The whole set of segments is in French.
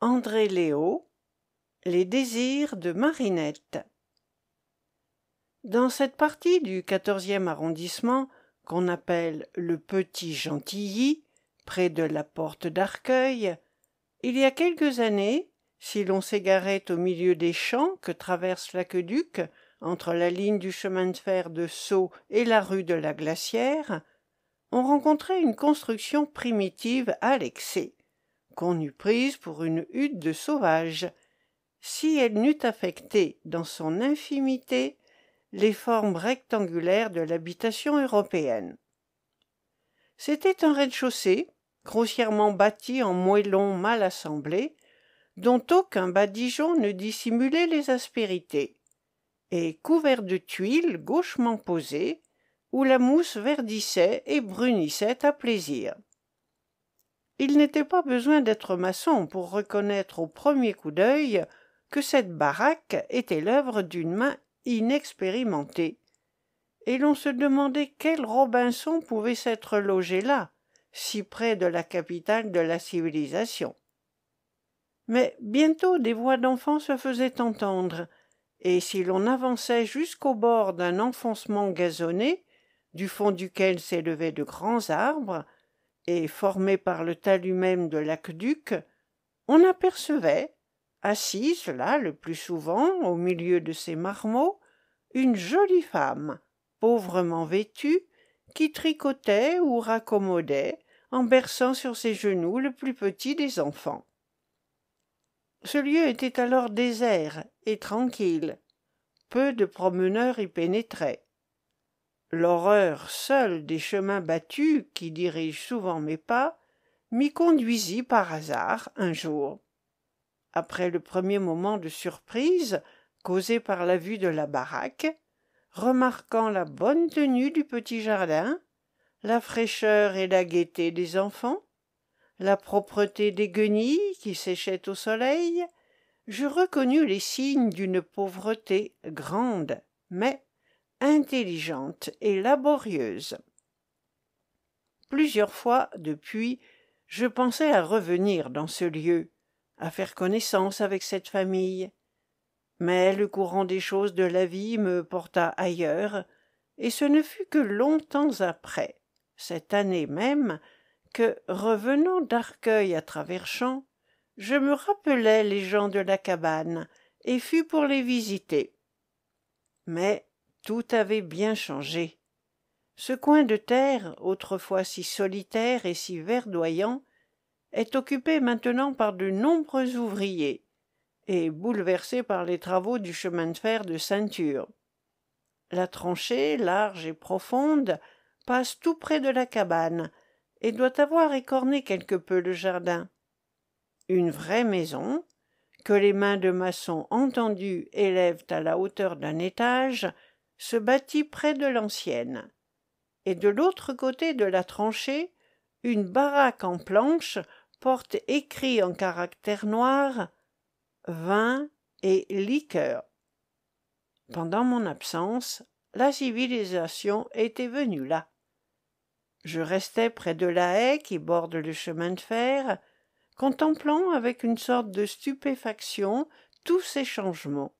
André Léo, Les désirs de Marinette. Dans cette partie du 14e arrondissement, qu'on appelle le Petit Gentilly, près de la porte d'Arcueil, il y a quelques années, si l'on s'égarait au milieu des champs que traverse l'aqueduc, entre la ligne du chemin de fer de Sceaux et la rue de la Glacière, on rencontrait une construction primitive à l'excès, qu'on eût prise pour une hutte de sauvage, si elle n'eût affecté, dans son infimité, les formes rectangulaires de l'habitation européenne. C'était un rez-de-chaussée, grossièrement bâti en moellons mal assemblés, dont aucun badigeon ne dissimulait les aspérités, et couvert de tuiles gauchement posées, où la mousse verdissait et brunissait à plaisir. Il n'était pas besoin d'être maçon pour reconnaître au premier coup d'œil que cette baraque était l'œuvre d'une main inexpérimentée, et l'on se demandait quel Robinson pouvait s'être logé là, si près de la capitale de la civilisation. Mais bientôt des voix d'enfants se faisaient entendre, et si l'on avançait jusqu'au bord d'un enfoncement gazonné, du fond duquel s'élevaient de grands arbres, et formés par le talus même de l'aqueduc, on apercevait, assise là le plus souvent au milieu de ces marmots, une jolie femme, pauvrement vêtue, qui tricotait ou raccommodait en berçant sur ses genoux le plus petit des enfants. Ce lieu était alors désert et tranquille. Peu de promeneurs y pénétraient. L'horreur seule des chemins battus, qui dirigent souvent mes pas, m'y conduisit par hasard un jour. Après le premier moment de surprise, causé par la vue de la baraque, remarquant la bonne tenue du petit jardin, la fraîcheur et la gaieté des enfants, la propreté des guenilles qui séchaient au soleil, je reconnus les signes d'une pauvreté grande, mais intelligente et laborieuse. Plusieurs fois, depuis, je pensais à revenir dans ce lieu, à faire connaissance avec cette famille. Mais le courant des choses de la vie me porta ailleurs, et ce ne fut que longtemps après, cette année même, que, revenant d'Arcueil à travers champs, je me rappelai les gens de la cabane, et fus pour les visiter. Mais tout avait bien changé. Ce coin de terre, autrefois si solitaire et si verdoyant, est occupé maintenant par de nombreux ouvriers, et bouleversé par les travaux du chemin de fer de ceinture. La tranchée, large et profonde, passe tout près de la cabane, et doit avoir écorné quelque peu le jardin. Une vraie maison, que les mains de maçons entendus élèvent à la hauteur d'un étage, se bâtit près de l'ancienne, et de l'autre côté de la tranchée, une baraque en planches porte écrit en caractères noirs « Vin et liqueurs ». Pendant mon absence, la civilisation était venue là. Je restais près de la haie qui borde le chemin de fer, contemplant avec une sorte de stupéfaction tous ces changements,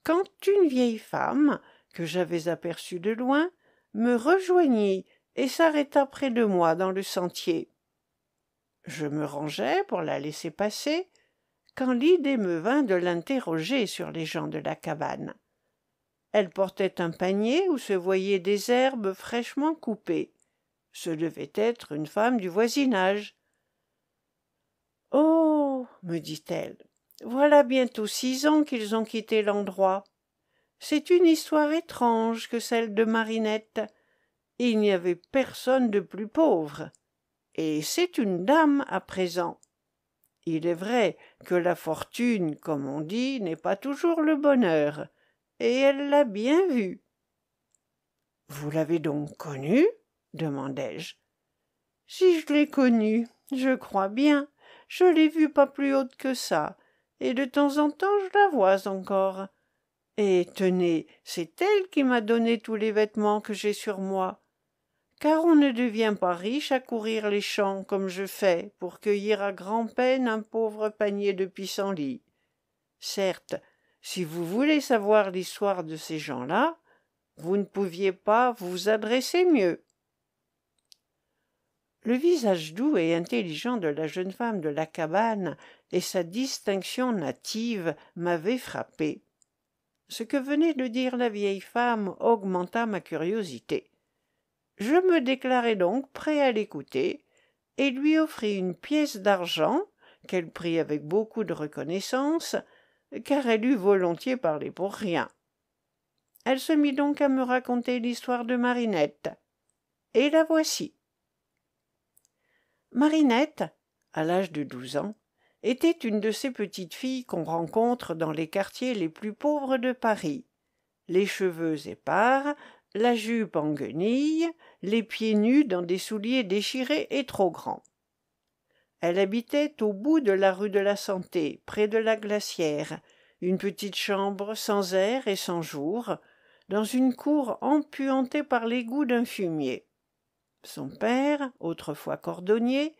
quand une vieille femme, que j'avais aperçue de loin, me rejoignit et s'arrêta près de moi dans le sentier. Je me rangeai pour la laisser passer, quand l'idée me vint de l'interroger sur les gens de la cabane. Elle portait un panier où se voyaient des herbes fraîchement coupées. Ce devait être une femme du voisinage. « Oh » me dit-elle, « voilà bientôt 6 ans qu'ils ont quitté l'endroit. C'est une histoire étrange que celle de Marinette. Il n'y avait personne de plus pauvre. Et c'est une dame à présent. Il est vrai que la fortune, comme on dit, n'est pas toujours le bonheur, et elle l'a bien vu. »« Vous l'avez donc connue ?» demandai-je. « Si je l'ai connue, je crois bien. Je l'ai vue pas plus haute que ça, et de temps en temps je la vois encore. Et tenez, c'est elle qui m'a donné tous les vêtements que j'ai sur moi. car on ne devient pas riche à courir les champs comme je fais pour cueillir à grand-peine un pauvre panier de pissenlits. Certes, si vous voulez savoir l'histoire de ces gens-là, vous ne pouviez pas vous adresser mieux. » Le visage doux et intelligent de la jeune femme de la cabane et sa distinction native m'avaient frappé. Ce que venait de dire la vieille femme augmenta ma curiosité. Je me déclarai donc prêt à l'écouter et lui offris une pièce d'argent qu'elle prit avec beaucoup de reconnaissance, car elle eût volontiers parlé pour rien. Elle se mit donc à me raconter l'histoire de Marinette, et la voici. Marinette, à l'âge de 12 ans, était une de ces petites filles qu'on rencontre dans les quartiers les plus pauvres de Paris. Les cheveux épars, la jupe en guenilles, les pieds nus dans des souliers déchirés et trop grands. Elle habitait au bout de la rue de la Santé, près de la Glacière, une petite chambre sans air et sans jour, dans une cour empuantée par l'égout d'un fumier. Son père, autrefois cordonnier,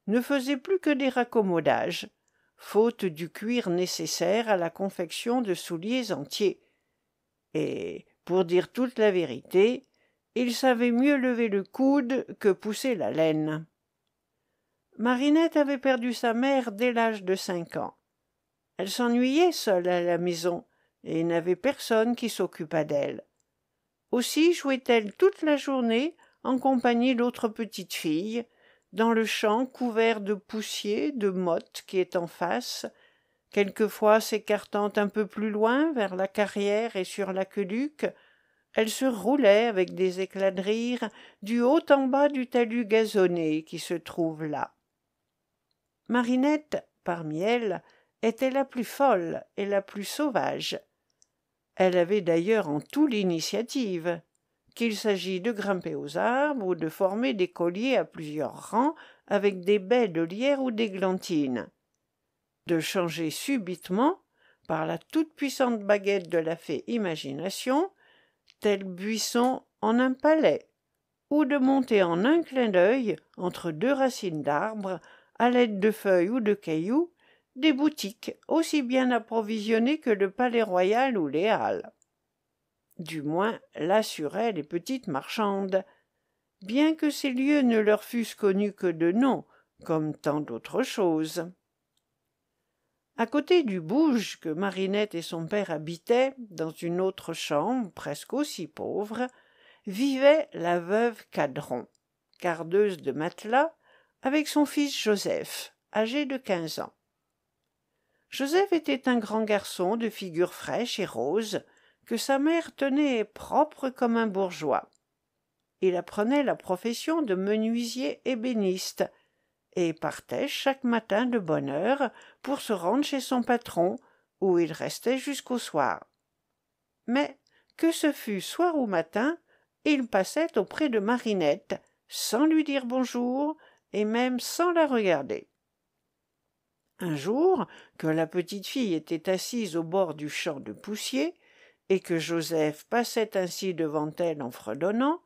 ne faisait plus que des raccommodages, faute du cuir nécessaire à la confection de souliers entiers. Et, pour dire toute la vérité, il savait mieux lever le coude que pousser la laine. Marinette avait perdu sa mère dès l'âge de 5 ans. Elle s'ennuyait seule à la maison et n'avait personne qui s'occupât d'elle. Aussi jouait-elle toute la journée en compagnie d'autres petites filles, dans le champ couvert de poussier, de mottes qui est en face, quelquefois s'écartant un peu plus loin vers la carrière et sur l'aqueduc, elle se roulait avec des éclats de rire du haut en bas du talus gazonné qui se trouve là. Marinette, parmi elles, était la plus folle et la plus sauvage. Elle avait d'ailleurs en tout l'initiative, qu'il s'agit de grimper aux arbres ou de former des colliers à plusieurs rangs avec des baies de lierre ou d'églantine, de changer subitement, par la toute-puissante baguette de la fée Imagination, tel buisson en un palais, ou de monter en un clin d'œil, entre deux racines d'arbres, à l'aide de feuilles ou de cailloux, des boutiques aussi bien approvisionnées que le palais royal ou les halles. Du moins l'assuraient les petites marchandes, bien que ces lieux ne leur fussent connus que de nom, comme tant d'autres choses. À côté du bouge que Marinette et son père habitaient, dans une autre chambre, presque aussi pauvre, vivait la veuve Cadron, gardeuse de matelas, avec son fils Joseph, âgé de 15 ans. Joseph était un grand garçon de figure fraîche et rose, que sa mère tenait propre comme un bourgeois. Il apprenait la profession de menuisier ébéniste, et partait chaque matin de bonne heure pour se rendre chez son patron, où il restait jusqu'au soir. Mais, que ce fût soir ou matin, il passait auprès de Marinette, sans lui dire bonjour, et même sans la regarder. Un jour, que la petite fille était assise au bord du champ de poussier, et que Joseph passait ainsi devant elle en fredonnant,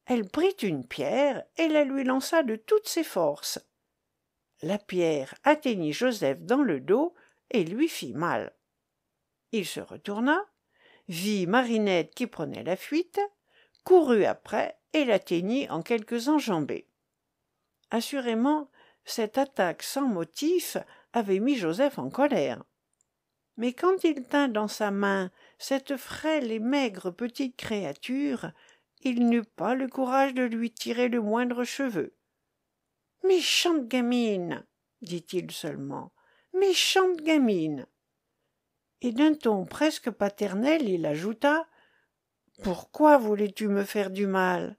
elle prit une pierre et la lui lança de toutes ses forces. La pierre atteignit Joseph dans le dos et lui fit mal. Il se retourna, vit Marinette qui prenait la fuite, courut après et l'atteignit en quelques enjambées. Assurément, cette attaque sans motif avait mis Joseph en colère. Mais quand il tint dans sa main cette frêle et maigre petite créature, il n'eut pas le courage de lui tirer le moindre cheveu. « Méchante gamine !» dit-il seulement. « Méchante gamine !» Et d'un ton presque paternel, il ajouta : « Pourquoi voulais-tu me faire du mal ?»«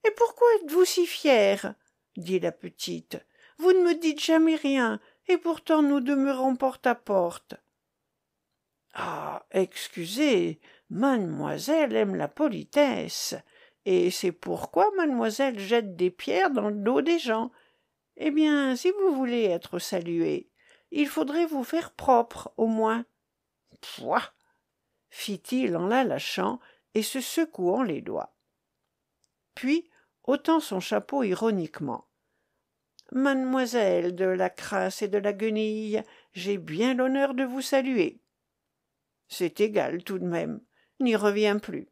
Et pourquoi êtes-vous si fière ?» dit la petite. « Vous ne me dites jamais rien, et pourtant nous demeurons porte à porte. »« Ah, excusez, mademoiselle aime la politesse, et c'est pourquoi mademoiselle jette des pierres dans le dos des gens. Eh bien, si vous voulez être saluée, il faudrait vous faire propre, au moins. »« Pouah !» fit-il en la lâchant et se secouant les doigts. Puis, ôtant son chapeau ironiquement. « Mademoiselle de la Crasse et de la Guenille, j'ai bien l'honneur de vous saluer. »« C'est égal tout de même, n'y reviens plus. »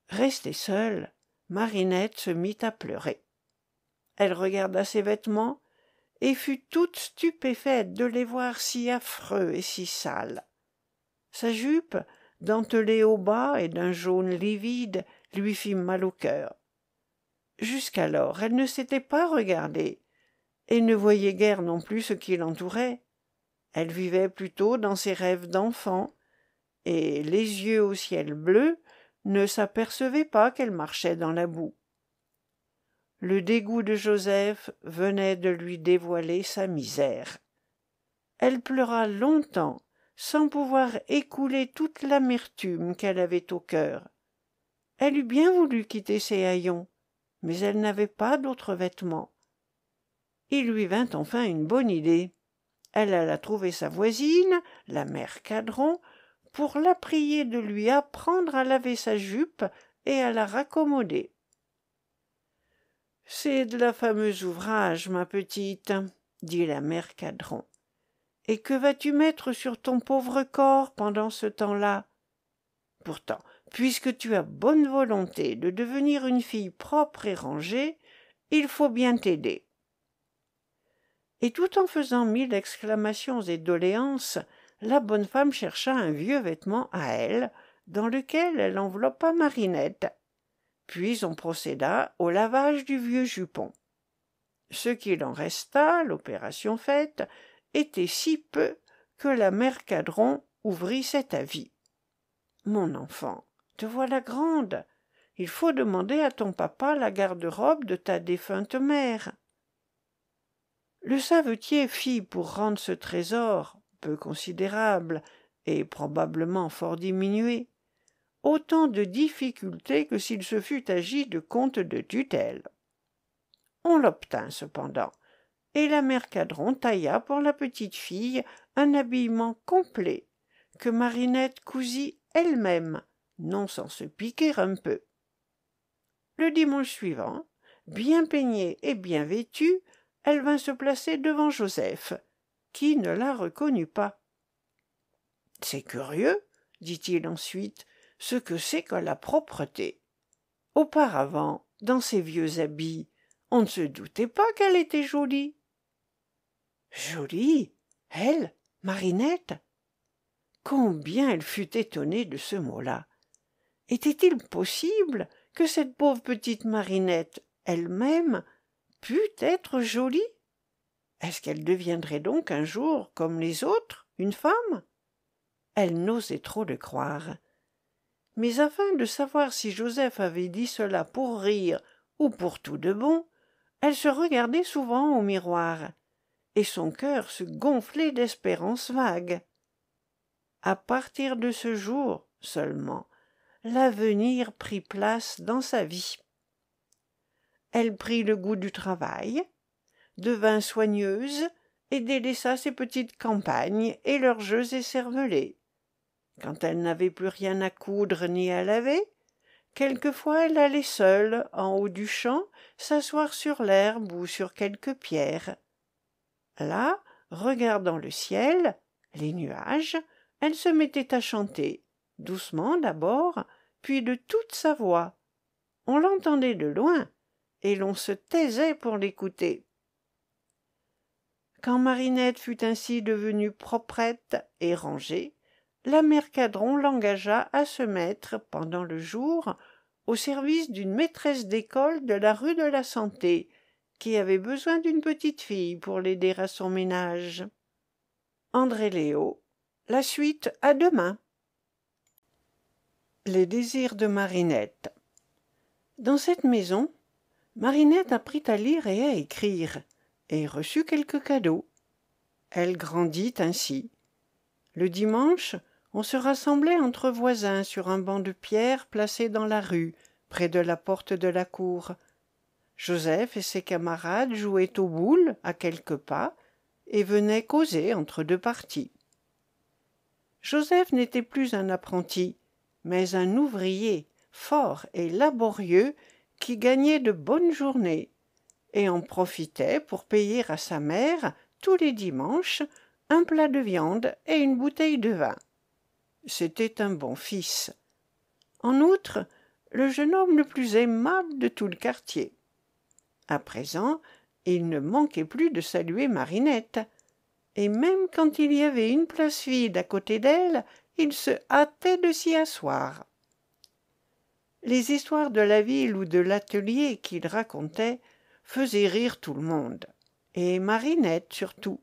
Restée seule, Marinette se mit à pleurer. Elle regarda ses vêtements et fut toute stupéfaite de les voir si affreux et si sales. Sa jupe, dentelée au bas et d'un jaune livide, lui fit mal au cœur. Jusqu'alors, elle ne s'était pas regardée et ne voyait guère non plus ce qui l'entourait. Elle vivait plutôt dans ses rêves d'enfant, et, les yeux au ciel bleu, ne s'apercevait pas qu'elle marchait dans la boue. Le dégoût de Joseph venait de lui dévoiler sa misère. Elle pleura longtemps, sans pouvoir écouler toute l'amertume qu'elle avait au cœur. Elle eût bien voulu quitter ses haillons, mais elle n'avait pas d'autres vêtements. Il lui vint enfin une bonne idée. Elle alla trouver sa voisine, la mère Cadron, pour la prier de lui apprendre à laver sa jupe et à la raccommoder. « C'est de la fameuse ouvrage, ma petite, » dit la mère Cadron. « Et que vas-tu mettre sur ton pauvre corps pendant ce temps-là? Pourtant, puisque tu as bonne volonté de devenir une fille propre et rangée, il faut bien t'aider. » Et tout en faisant 1000 exclamations et doléances, la bonne femme chercha un vieux vêtement à elle, dans lequel elle enveloppa Marinette. Puis on procéda au lavage du vieux jupon. Ce qu'il en resta, l'opération faite, était si peu que la mère Cadron ouvrit cet avis. « Mon enfant, te voilà grande. Il faut demander à ton papa la garde-robe de ta défunte mère. » Le savetier fit, pour rendre ce trésor, peu considérable et probablement fort diminué, autant de difficultés que s'il se fût agi de compte de tutelle. On l'obtint cependant, et la mère Cadron tailla pour la petite fille un habillement complet, que Marinette cousit elle-même, non sans se piquer un peu. Le dimanche suivant, bien peignée et bien vêtue, elle vint se placer devant Joseph, qui ne la reconnut pas. « C'est curieux, » dit-il ensuite, « ce que c'est que la propreté. Auparavant, dans ses vieux habits, on ne se doutait pas qu'elle était jolie. » Jolie? Elle, Marinette? Combien elle fut étonnée de ce mot-là. Était-il possible que cette pauvre petite Marinette, elle-même, pût être jolie? Est-ce qu'elle deviendrait donc un jour, comme les autres, une femme? Elle n'osait trop le croire. Mais afin de savoir si Joseph avait dit cela pour rire ou pour tout de bon, elle se regardait souvent au miroir, et son cœur se gonflait d'espérances vagues. À partir de ce jour seulement, l'avenir prit place dans sa vie. Elle prit le goût du travail, devint soigneuse et délaissa ses petites campagnes et leurs jeux écervelés. Quand elle n'avait plus rien à coudre ni à laver, quelquefois elle allait seule, en haut du champ, s'asseoir sur l'herbe ou sur quelque pierre. Là, regardant le ciel, les nuages, elle se mettait à chanter, doucement d'abord, puis de toute sa voix. On l'entendait de loin, et l'on se taisait pour l'écouter. Quand Marinette fut ainsi devenue proprette et rangée, la mère Cadron l'engagea à se mettre, pendant le jour, au service d'une maîtresse d'école de la rue de la Santé, qui avait besoin d'une petite fille pour l'aider à son ménage. André Léo, la suite à demain. Les désirs de Marinette. Dans cette maison, Marinette apprit à lire et à écrire, et reçut quelques cadeaux. Elle grandit ainsi. Le dimanche, on se rassemblait entre voisins sur un banc de pierre placé dans la rue, près de la porte de la cour. Joseph et ses camarades jouaient aux boules à quelques pas et venaient causer entre deux parties. Joseph n'était plus un apprenti, mais un ouvrier fort et laborieux qui gagnait de bonnes journées et en profitait pour payer à sa mère tous les dimanches un plat de viande et une bouteille de vin. C'était un bon fils. En outre, le jeune homme le plus aimable de tout le quartier. À présent, il ne manquait plus de saluer Marinette, et même quand il y avait une place vide à côté d'elle, il se hâtait de s'y asseoir. Les histoires de la ville ou de l'atelier qu'il racontait faisaient rire tout le monde, et Marinette surtout.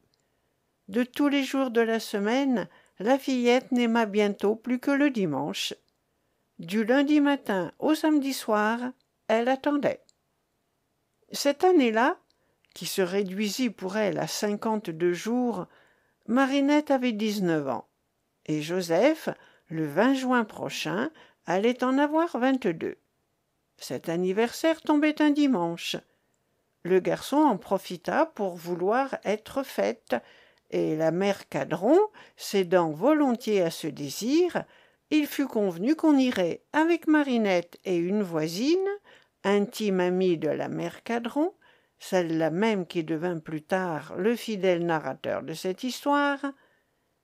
De tous les jours de la semaine, la fillette n'aima bientôt plus que le dimanche. Du lundi matin au samedi soir, elle attendait. Cette année-là, qui se réduisit pour elle à 52 jours, Marinette avait 19 ans, et Joseph, le 20 juin prochain, allait en avoir 22. Cet anniversaire tombait un dimanche. Le garçon en profita pour vouloir être fête, et la mère Cadron, cédant volontiers à ce désir, il fut convenu qu'on irait avec Marinette et une voisine, intime amie de la mère Cadron, celle-là même qui devint plus tard le fidèle narrateur de cette histoire,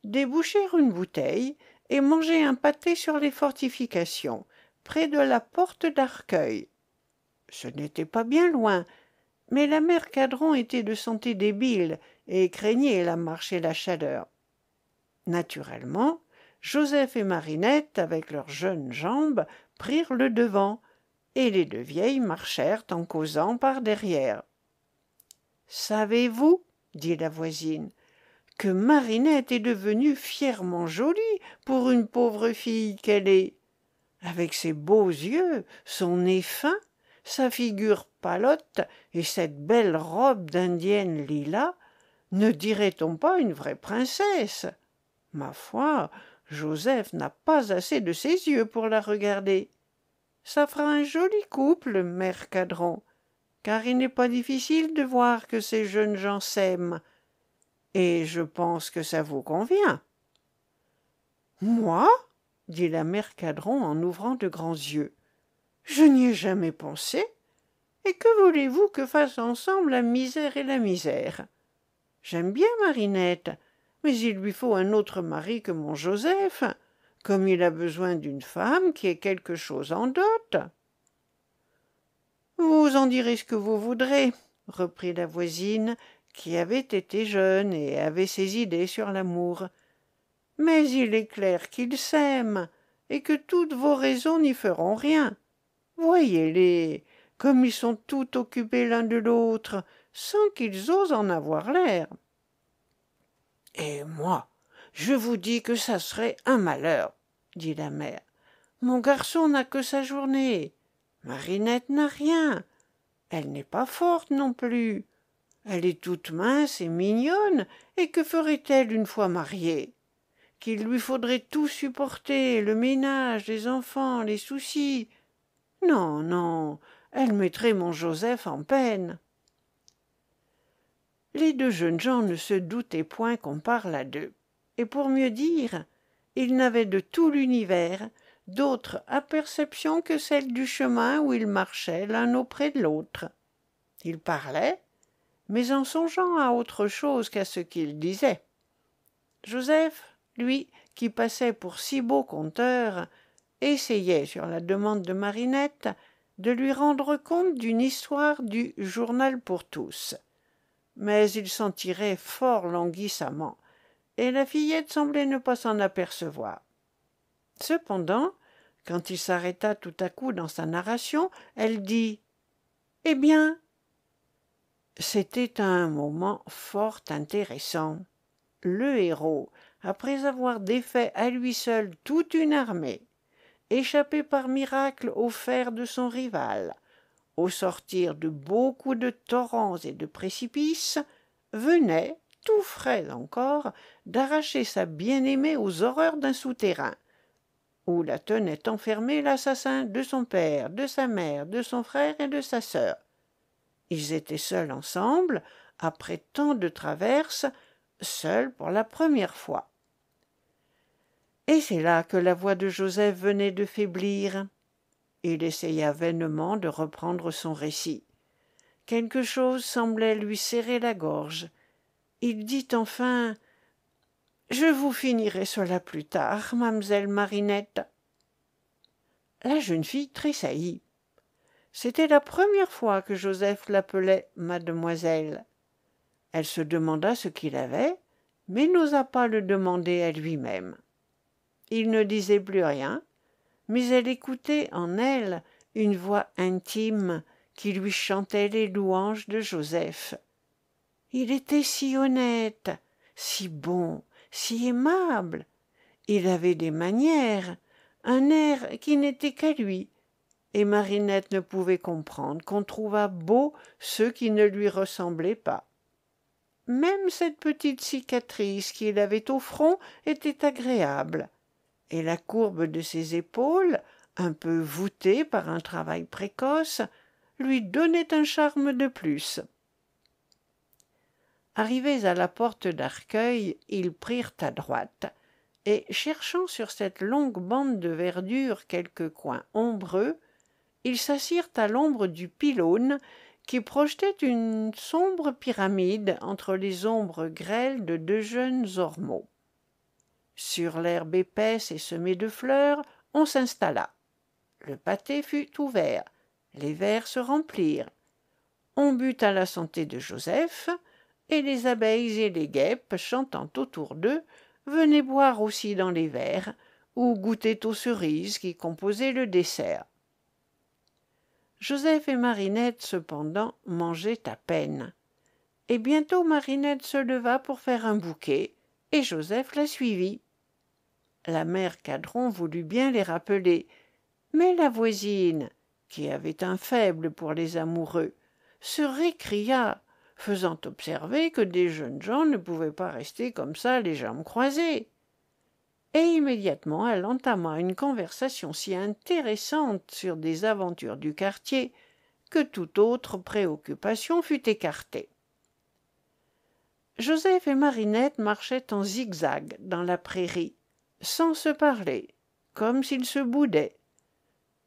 déboucher une bouteille et manger un pâté sur les fortifications, près de la porte d'Arcueil. Ce n'était pas bien loin, mais la mère Cadron était de santé débile et craignait la marche et la chaleur. Naturellement, Joseph et Marinette, avec leurs jeunes jambes, prirent le devant, et les deux vieilles marchèrent en causant par derrière. « Savez-vous, dit la voisine, que Marinette est devenue fièrement jolie pour une pauvre fille qu'elle est, avec ses beaux yeux, son nez fin, sa figure pâlotte et cette belle robe d'indienne lilas, ne dirait-on pas une vraie princesse? Ma foi, Joseph n'a pas assez de ses yeux pour la regarder. Ça fera un joli couple, mère Cadron, car il n'est pas difficile de voir que ces jeunes gens s'aiment, et je pense que ça vous convient. »« Moi ?» dit la mère Cadron en ouvrant de grands yeux. « Je n'y ai jamais pensé. Et que voulez-vous que fassent ensemble la misère et la misère? J'aime bien Marinette, mais il lui faut un autre mari que mon Joseph, comme il a besoin d'une femme qui ait quelque chose en dot. »« Vous en direz ce que vous voudrez, » reprit la voisine, qui avait été jeune et avait ses idées sur l'amour. « Mais il est clair qu'ils s'aiment, et que toutes vos raisons n'y feront rien. Voyez-les, comme ils sont tout occupés l'un de l'autre, sans qu'ils osent en avoir l'air. »« Et moi, je vous dis que ça serait un malheur, » dit la mère. « Mon garçon n'a que sa journée. Marinette n'a rien. Elle n'est pas forte non plus. Elle est toute mince et mignonne, et que ferait-elle une fois mariée? Qu'il lui faudrait tout supporter, le ménage, les enfants, les soucis. Non, non, elle mettrait mon Joseph en peine. » Les deux jeunes gens ne se doutaient point qu'on parlât d'eux, et pour mieux dire, ils n'avaient de tout l'univers d'autre aperception que celle du chemin où ils marchaient l'un auprès de l'autre. Ils parlaient, mais en songeant à autre chose qu'à ce qu'ils disaient. Joseph, lui, qui passait pour si beau conteur, essayait, sur la demande de Marinette, de lui rendre compte d'une histoire du Journal pour tous. Mais il s'en tirait fort languissamment, et la fillette semblait ne pas s'en apercevoir. Cependant, quand il s'arrêta tout à coup dans sa narration, elle dit « Eh bien ?» C'était un moment fort intéressant. Le héros, après avoir défait à lui seul toute une armée, échappé par miracle aux fers de son rival, au sortir de beaucoup de torrents et de précipices, venait, tout frais encore, d'arracher sa bien-aimée aux horreurs d'un souterrain, où la tenait enfermé l'assassin de son père, de sa mère, de son frère et de sa sœur. Ils étaient seuls ensemble, après tant de traverses, seuls pour la première fois. Et c'est là que la voix de Joseph venait de faiblir. Il essaya vainement de reprendre son récit. Quelque chose semblait lui serrer la gorge. Il dit enfin « Je vous finirai cela plus tard, mamselle Marinette. » La jeune fille tressaillit. C'était la première fois que Joseph l'appelait mademoiselle. Elle se demanda ce qu'il avait, mais n'osa pas le demander à lui-même. Il ne disait plus rien, mais elle écoutait en elle une voix intime qui lui chantait les louanges de Joseph. Il était si honnête, si bon, si aimable. Il avait des manières, un air qui n'était qu'à lui, et Marinette ne pouvait comprendre qu'on trouvât beaux ceux qui ne lui ressemblaient pas. Même cette petite cicatrice qu'il avait au front était agréable, et la courbe de ses épaules, un peu voûtée par un travail précoce, lui donnait un charme de plus. Arrivés à la porte d'Arcueil, ils prirent à droite, et, cherchant sur cette longue bande de verdure quelques coins ombreux, ils s'assirent à l'ombre du pylône qui projetait une sombre pyramide entre les ombres grêles de deux jeunes ormeaux. Sur l'herbe épaisse et semée de fleurs, on s'installa. Le pâté fut ouvert, les verres se remplirent. On but à la santé de Joseph, et les abeilles et les guêpes, chantant autour d'eux, venaient boire aussi dans les verres, ou goûtaient aux cerises qui composaient le dessert. Joseph et Marinette, cependant, mangeaient à peine. Et bientôt Marinette se leva pour faire un bouquet, et Joseph la suivit. La mère Cadron voulut bien les rappeler, mais la voisine, qui avait un faible pour les amoureux, se récria, faisant observer que des jeunes gens ne pouvaient pas rester comme ça les jambes croisées. Et immédiatement elle entama une conversation si intéressante sur des aventures du quartier que toute autre préoccupation fut écartée. Joseph et Marinette marchaient en zigzag dans la prairie, sans se parler, comme s'ils se boudaient.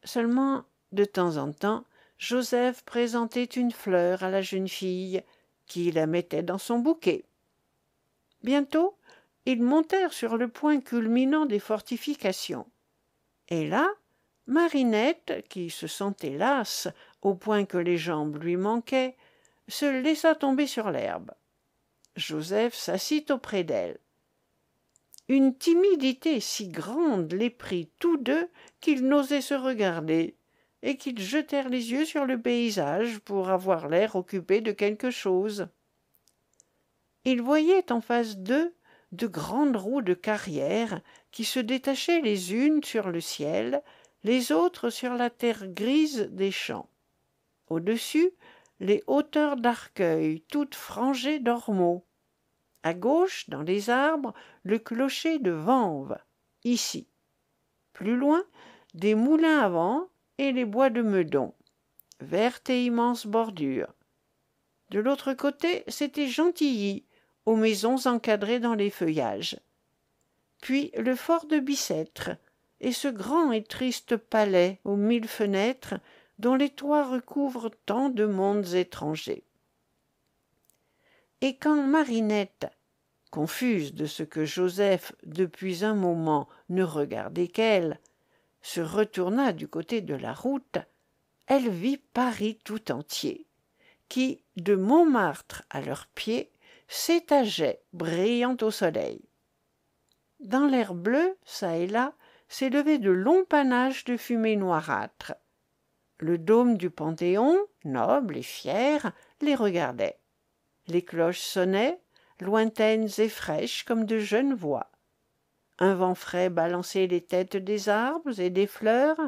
Seulement, de temps en temps, Joseph présentait une fleur à la jeune fille, qui la mettait dans son bouquet. Bientôt, ils montèrent sur le point culminant des fortifications. Et là, Marinette, qui se sentait lasse au point que les jambes lui manquaient, se laissa tomber sur l'herbe. Joseph s'assit auprès d'elle. Une timidité si grande les prit tous deux qu'ils n'osaient se regarder, et qu'ils jetèrent les yeux sur le paysage pour avoir l'air occupés de quelque chose. Ils voyaient en face d'eux de grandes roues de carrière qui se détachaient les unes sur le ciel, les autres sur la terre grise des champs. Au-dessus, les hauteurs d'Arcueil, toutes frangées d'ormeaux. À gauche, dans les arbres, le clocher de Vanves, ici. Plus loin, des moulins à vent et les bois de Meudon, verte et immense bordure. De l'autre côté, c'était Gentilly, aux maisons encadrées dans les feuillages. Puis le fort de Bicêtre, et ce grand et triste palais aux 1000 fenêtres, dont les toits recouvrent tant de mondes étrangers. Et quand Marinette, confuse de ce que Joseph, depuis un moment, ne regardait qu'elle, se retourna du côté de la route, elle vit Paris tout entier, qui, de Montmartre à leurs pieds, s'étageait, brillant au soleil. Dans l'air bleu, çà et là, s'élevaient de longs panaches de fumée noirâtre. Le dôme du Panthéon, noble et fier, les regardait. Les cloches sonnaient, lointaines et fraîches comme de jeunes voix. Un vent frais balançait les têtes des arbres et des fleurs.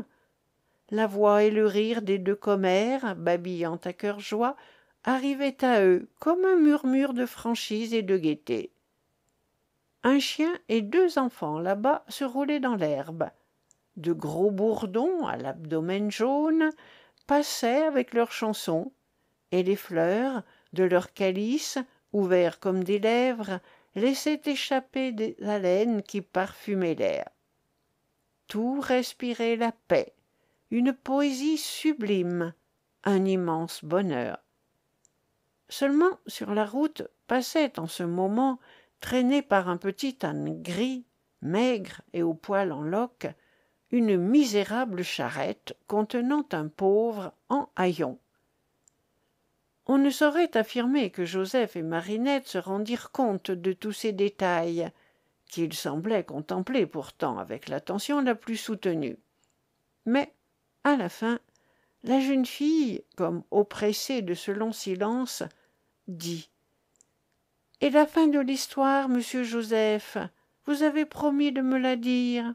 La voix et le rire des deux commères, babillant à cœur joie, arrivaient à eux comme un murmure de franchise et de gaieté. Un chien et 2 enfants là-bas se roulaient dans l'herbe. De gros bourdons à l'abdomen jaune passaient avec leurs chansons, et les fleurs, de leurs calices, ouverts comme des lèvres, laissaient échapper des haleines qui parfumaient l'air. Tout respirait la paix, une poésie sublime, un immense bonheur. Seulement, sur la route, passait en ce moment, traînée par un petit âne gris, maigre et au poil en loques, une misérable charrette contenant un pauvre en haillons. On ne saurait affirmer que Joseph et Marinette se rendirent compte de tous ces détails, qu'ils semblaient contempler pourtant avec l'attention la plus soutenue. Mais, à la fin, la jeune fille, comme oppressée de ce long silence, dit « Et la fin de l'histoire, monsieur Joseph, vous avez promis de me la dire ?»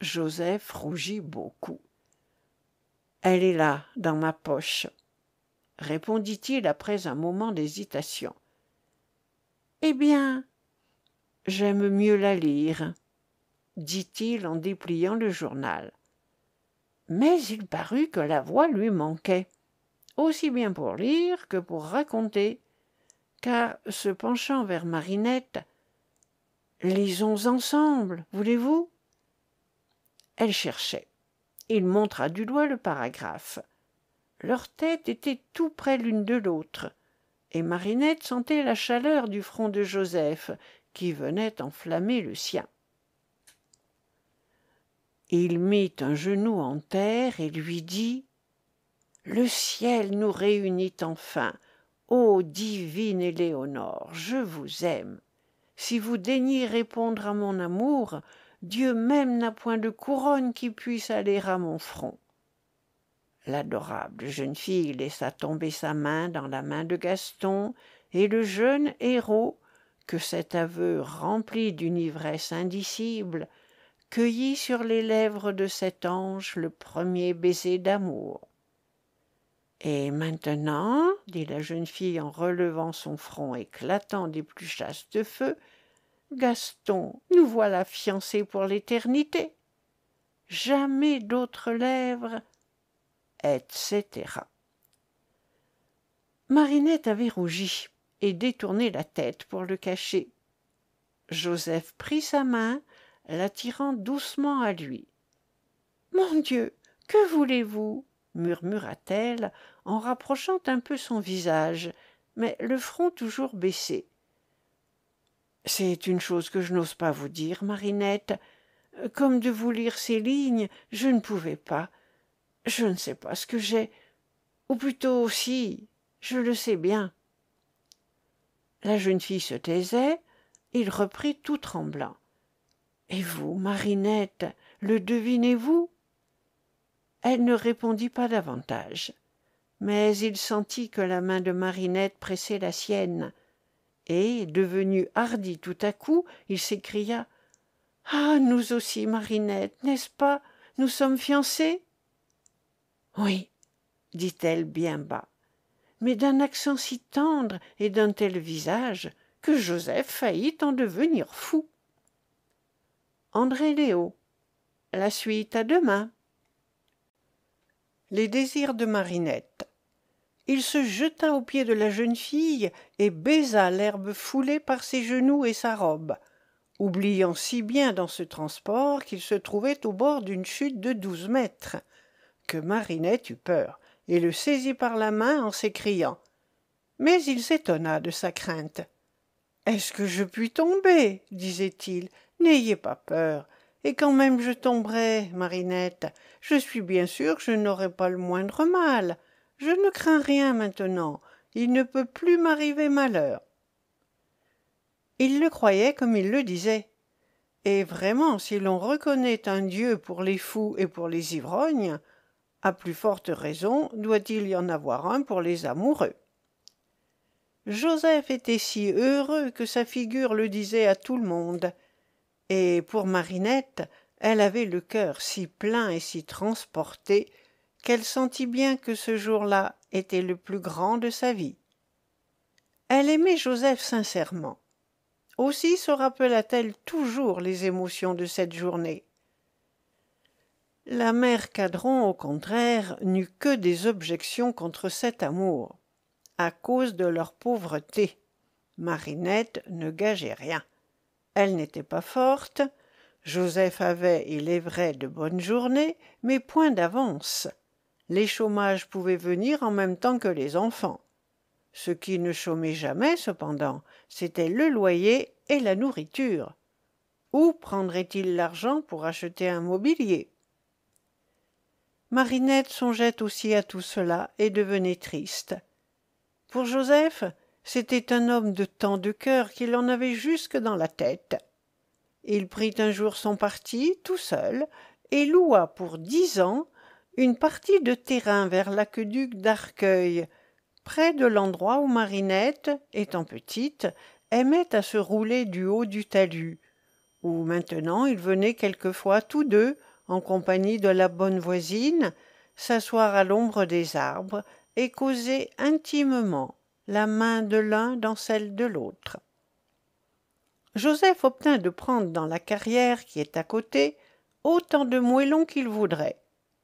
Joseph rougit beaucoup. « Elle est là, dans ma poche, » répondit-il après un moment d'hésitation. « Eh bien, j'aime mieux la lire, » dit-il en dépliant le journal. Mais il parut que la voix lui manquait, aussi bien pour lire que pour raconter, car, se penchant vers Marinette, « Lisons ensemble, voulez-vous » Elle cherchait. Il montra du doigt le paragraphe. Leurs têtes étaient tout près l'une de l'autre, et Marinette sentait la chaleur du front de Joseph, qui venait enflammer le sien. Il mit un genou en terre et lui dit « Le ciel nous réunit enfin. Ô divine Éléonore, je vous aime. Si vous daignez répondre à mon amour, Dieu même n'a point de couronne qui puisse aller à mon front. » L'adorable jeune fille laissa tomber sa main dans la main de Gaston, et le jeune héros, que cet aveu remplit d'une ivresse indicible, cueillit sur les lèvres de cet ange le premier baiser d'amour. « Et maintenant, dit la jeune fille en relevant son front éclatant des plus chastes feux, Gaston, nous voilà fiancés pour l'éternité. Jamais d'autres lèvres, etc. » Marinette avait rougi et détourné la tête pour le cacher. Joseph prit sa main, l'attirant doucement à lui. « Mon Dieu, que voulez-vous » murmura-t-elle en rapprochant un peu son visage, mais le front toujours baissé. « C'est une chose que je n'ose pas vous dire, Marinette. Comme de vous lire ces lignes, je ne pouvais pas. Je ne sais pas ce que j'ai. Ou plutôt, si, je le sais bien. » La jeune fille se taisait, il reprit tout tremblant. « Et vous, Marinette, le devinez-vous » Elle ne répondit pas davantage, mais il sentit que la main de Marinette pressait la sienne, et, devenu hardi tout à coup, il s'écria « Ah, nous aussi, Marinette, n'est-ce pas? Nous sommes fiancés ?» « Oui, » dit-elle bien bas, mais d'un accent si tendre et d'un tel visage que Joseph faillit en devenir fou. André Léo. La suite à demain. Les désirs de Marinette. Il se jeta aux pieds de la jeune fille et baisa l'herbe foulée par ses genoux et sa robe, oubliant si bien dans ce transport qu'il se trouvait au bord d'une chute de 12 mètres, que Marinette eut peur et le saisit par la main en s'écriant. Mais il s'étonna de sa crainte. « Est-ce que je puis tomber ?» disait-il. « N'ayez pas peur. Et quand même je tomberai, Marinette, je suis bien sûr que je n'aurai pas le moindre mal. Je ne crains rien maintenant. Il ne peut plus m'arriver malheur. » Il le croyait comme il le disait. Et vraiment, si l'on reconnaît un Dieu pour les fous et pour les ivrognes, à plus forte raison doit-il y en avoir un pour les amoureux. Joseph était si heureux que sa figure le disait à tout le monde, et pour Marinette, elle avait le cœur si plein et si transporté qu'elle sentit bien que ce jour-là était le plus grand de sa vie. Elle aimait Joseph sincèrement. Aussi se rappela-t-elle toujours les émotions de cette journée. La mère Cadron, au contraire, n'eut que des objections contre cet amour, à cause de leur pauvreté. Marinette ne gageait rien. Elle n'était pas forte. Joseph avait, il est vrai, de bonnes journées, mais point d'avance. Les chômages pouvaient venir en même temps que les enfants. Ce qui ne chômait jamais, cependant, c'était le loyer et la nourriture. Où prendrait-il l'argent pour acheter un mobilier? Marinette songeait aussi à tout cela et devenait triste. Pour Joseph, c'était un homme de tant de cœur qu'il en avait jusque dans la tête. Il prit un jour son parti, tout seul, et loua pour 10 ans une partie de terrain vers l'aqueduc d'Arcueil, près de l'endroit où Marinette, étant petite, aimait à se rouler du haut du talus, où maintenant ils venaient quelquefois tous deux, en compagnie de la bonne voisine, s'asseoir à l'ombre des arbres et causer intimement, la main de l'un dans celle de l'autre. Joseph obtint de prendre dans la carrière qui est à côté autant de moellons qu'il voudrait,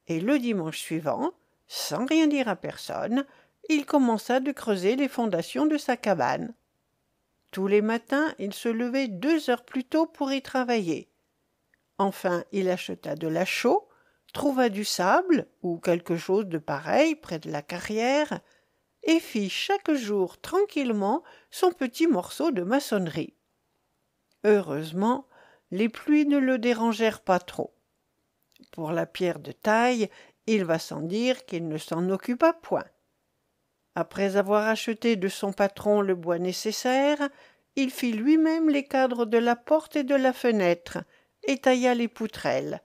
et le dimanche suivant, sans rien dire à personne, il commença de creuser les fondations de sa cabane. Tous les matins, il se levait 2 heures plus tôt pour y travailler. Enfin, il acheta de la chaux, trouva du sable ou quelque chose de pareil près de la carrière, et fit chaque jour tranquillement son petit morceau de maçonnerie. Heureusement, les pluies ne le dérangèrent pas trop. Pour la pierre de taille, il va sans dire qu'il ne s'en occupa point. Après avoir acheté de son patron le bois nécessaire, il fit lui-même les cadres de la porte et de la fenêtre, et tailla les poutrelles,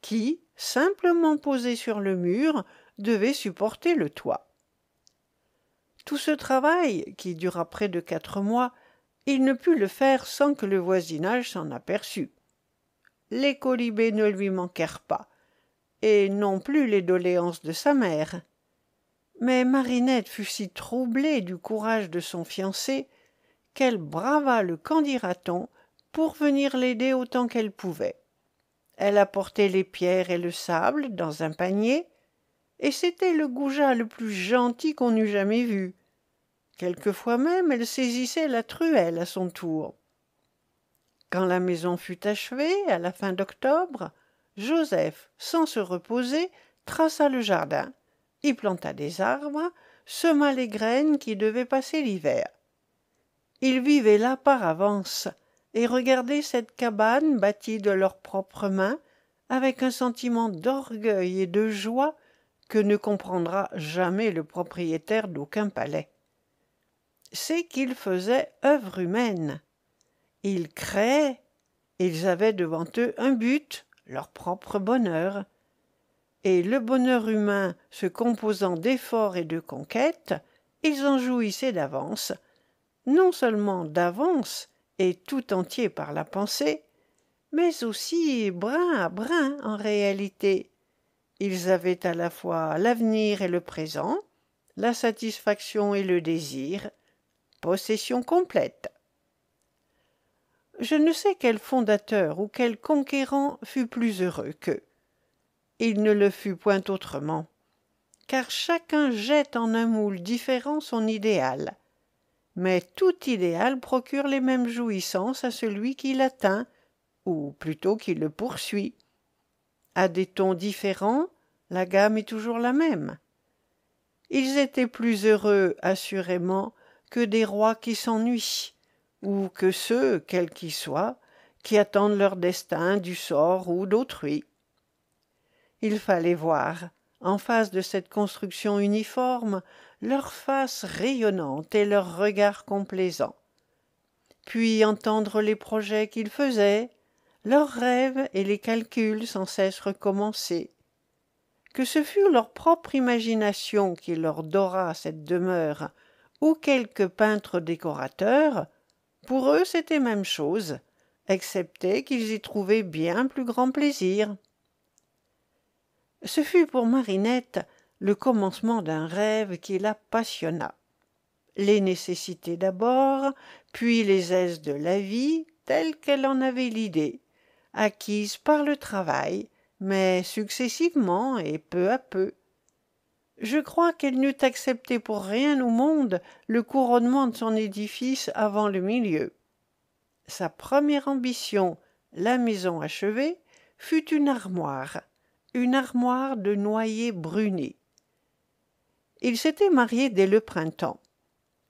qui, simplement posées sur le mur, devaient supporter le toit. Tout ce travail, qui dura près de 4 mois, il ne put le faire sans que le voisinage s'en aperçût. Les colibés ne lui manquèrent pas, et non plus les doléances de sa mère. Mais Marinette fut si troublée du courage de son fiancé qu'elle brava le quand dira-t-on pour venir l'aider autant qu'elle pouvait. Elle apportait les pierres et le sable dans un panier, et c'était le goujat le plus gentil qu'on eût jamais vu. Quelquefois même elle saisissait la truelle à son tour. Quand la maison fut achevée, à la fin d'octobre, Joseph, sans se reposer, traça le jardin, y planta des arbres, sema les graines qui devaient passer l'hiver. Ils vivaient là par avance, et regardaient cette cabane bâtie de leurs propres mains, avec un sentiment d'orgueil et de joie que ne comprendra jamais le propriétaire d'aucun palais. C'est qu'ils faisaient œuvre humaine. Ils créaient, ils avaient devant eux un but, leur propre bonheur. Et le bonheur humain se composant d'efforts et de conquêtes, ils en jouissaient d'avance, non seulement d'avance et tout entier par la pensée, mais aussi brin à brin en réalité. Ils avaient à la fois l'avenir et le présent, la satisfaction et le désir, possession complète. Je ne sais quel fondateur ou quel conquérant fut plus heureux qu'eux. Il ne le fut point autrement, car chacun jette en un moule différent son idéal. Mais tout idéal procure les mêmes jouissances à celui qui l'atteint, ou plutôt qui le poursuit. À des tons différents, la gamme est toujours la même. Ils étaient plus heureux, assurément, que des rois qui s'ennuient, ou que ceux, quels qu'ils soient, qui attendent leur destin du sort ou d'autrui. Il fallait voir, en face de cette construction uniforme, leurs faces rayonnantes et leurs regards complaisants, puis entendre les projets qu'ils faisaient, leurs rêves et les calculs sans cesse recommencés. Que ce fût leur propre imagination qui leur dora cette demeure, ou quelque peintre décorateur, pour eux c'était même chose, excepté qu'ils y trouvaient bien plus grand plaisir. Ce fut pour Marinette le commencement d'un rêve qui la passionna. Les nécessités d'abord, puis les aises de la vie, telles qu'elle en avait l'idée, acquises par le travail, mais successivement et peu à peu. Je crois qu'elle n'eût accepté pour rien au monde le couronnement de son édifice avant le milieu. Sa première ambition, la maison achevée, fut une armoire de noyer bruné. Ils s'étaient mariés dès le printemps,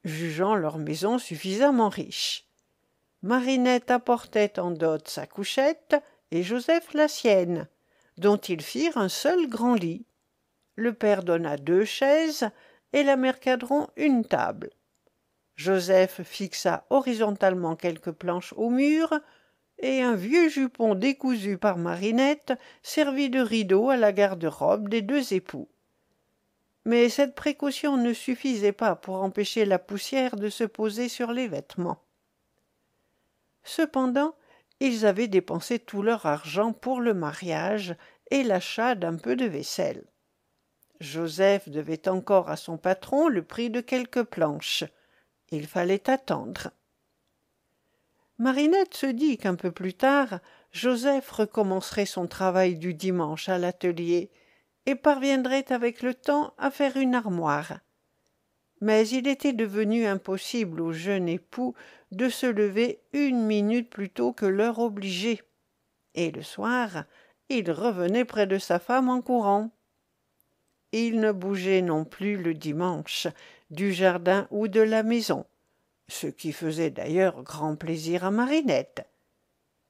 jugeant leur maison suffisamment riche. Marinette apportait en dot sa couchette et Joseph la sienne, dont ils firent un seul grand lit. Le père donna 2 chaises et la mère Cadron une table. Joseph fixa horizontalement quelques planches au mur, et un vieux jupon décousu par Marinette servit de rideau à la garde-robe des 2 époux. Mais cette précaution ne suffisait pas pour empêcher la poussière de se poser sur les vêtements. Cependant, ils avaient dépensé tout leur argent pour le mariage et l'achat d'un peu de vaisselle. Joseph devait encore à son patron le prix de quelques planches. Il fallait attendre. Marinette se dit qu'un peu plus tard, Joseph recommencerait son travail du dimanche à l'atelier et parviendrait avec le temps à faire une armoire. Mais il était devenu impossible au jeune époux de se lever 1 minute plus tôt que l'heure obligée. Et le soir, il revenait près de sa femme en courant. Il ne bougeait non plus le dimanche du jardin ou de la maison, ce qui faisait d'ailleurs grand plaisir à Marinette.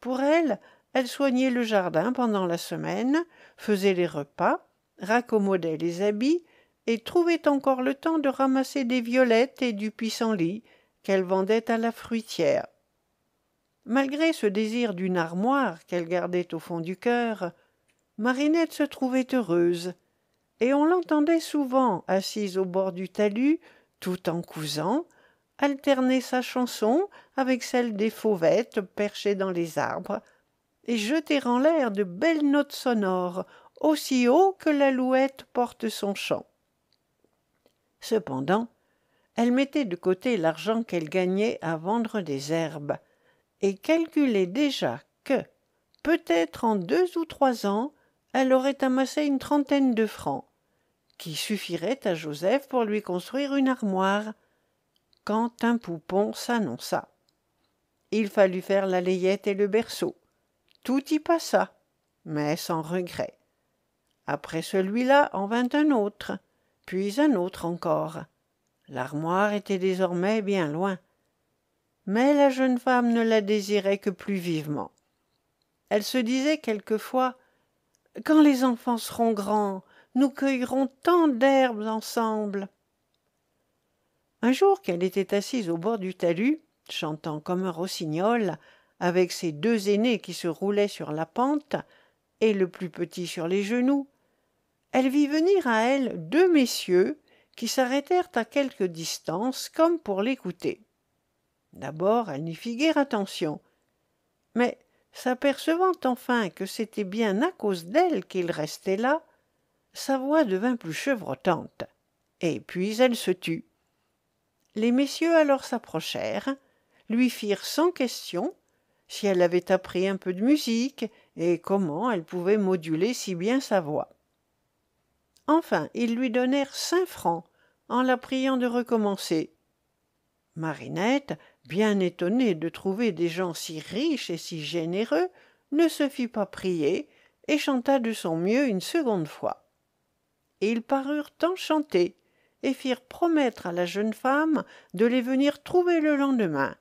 Pour elle, elle soignait le jardin pendant la semaine, faisait les repas, raccommodait les habits et trouvait encore le temps de ramasser des violettes et du pissenlit qu'elle vendait à la fruitière. Malgré ce désir d'une armoire qu'elle gardait au fond du cœur, Marinette se trouvait heureuse, et on l'entendait souvent assise au bord du talus, tout en cousant, alterner sa chanson avec celle des fauvettes perchées dans les arbres, et jeter en l'air de belles notes sonores, aussi haut que l'alouette porte son chant. Cependant, elle mettait de côté l'argent qu'elle gagnait à vendre des herbes, et calculait déjà que, peut-être en 2 ou 3 ans, elle aurait amassé une 30aine de francs, qui suffirait à Joseph pour lui construire une armoire, quand un poupon s'annonça. Il fallut faire la layette et le berceau. Tout y passa, mais sans regret. Après celui-là en vint un autre, puis un autre encore. L'armoire était désormais bien loin. Mais la jeune femme ne la désirait que plus vivement. Elle se disait quelquefois « Quand les enfants seront grands, nous cueillerons tant d'herbes ensemble. » Un jour qu'elle était assise au bord du talus, chantant comme un rossignol, avec ses 2 aînés qui se roulaient sur la pente, et le plus petit sur les genoux, elle vit venir à elle 2 messieurs qui s'arrêtèrent à quelque distance comme pour l'écouter. D'abord, elle n'y fit guère attention, mais s'apercevant enfin que c'était bien à cause d'elle qu'il restait là, sa voix devint plus chevrotante, et puis elle se tut. Les messieurs alors s'approchèrent, lui firent sans question si elle avait appris un peu de musique et comment elle pouvait moduler si bien sa voix. Enfin, ils lui donnèrent 5 francs en la priant de recommencer. Marinette, bien étonnée de trouver des gens si riches et si généreux, ne se fit pas prier et chanta de son mieux une seconde fois. Ils parurent enchantés et firent promettre à la jeune femme de les venir trouver le lendemain,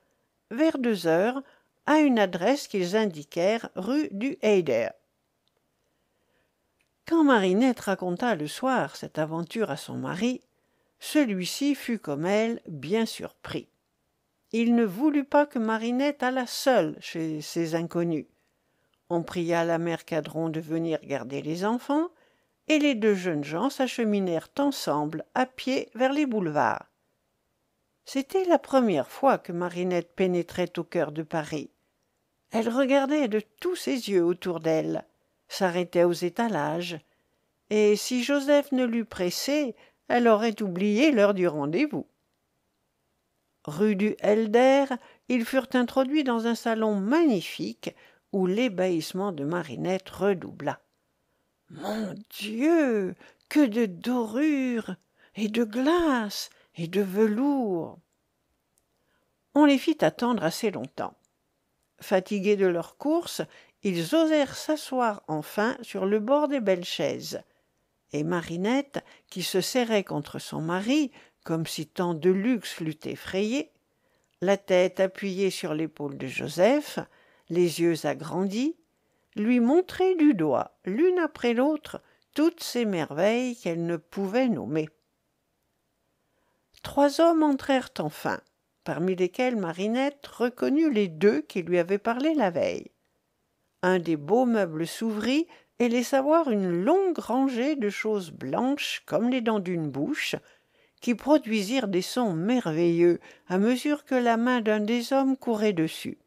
vers 2 heures, à une adresse qu'ils indiquèrent rue du Heider. Quand Marinette raconta le soir cette aventure à son mari, celui-ci fut comme elle bien surpris. Il ne voulut pas que Marinette allât seule chez ces inconnus. On pria la mère Cadron de venir garder les enfants, et les 2 jeunes gens s'acheminèrent ensemble à pied vers les boulevards. C'était la première fois que Marinette pénétrait au cœur de Paris. Elle regardait de tous ses yeux autour d'elle, s'arrêtait aux étalages, et si Joseph ne l'eût pressée, elle aurait oublié l'heure du rendez-vous. Rue du Helder, ils furent introduits dans un salon magnifique où l'ébahissement de Marinette redoubla. Mon Dieu, que de dorures, et de glace, et de velours! On les fit attendre assez longtemps. Fatigués de leur course, ils osèrent s'asseoir enfin sur le bord des belles chaises. Et Marinette, qui se serrait contre son mari, comme si tant de luxe l'eût effrayée, la tête appuyée sur l'épaule de Joseph, les yeux agrandis, lui montrait du doigt, l'une après l'autre, toutes ces merveilles qu'elle ne pouvait nommer. 3 hommes entrèrent enfin, parmi lesquels Marinette reconnut les 2 qui lui avaient parlé la veille. Un des beaux meubles s'ouvrit et laissa voir une longue rangée de choses blanches comme les dents d'une bouche, qui produisirent des sons merveilleux à mesure que la main d'un des hommes courait dessus.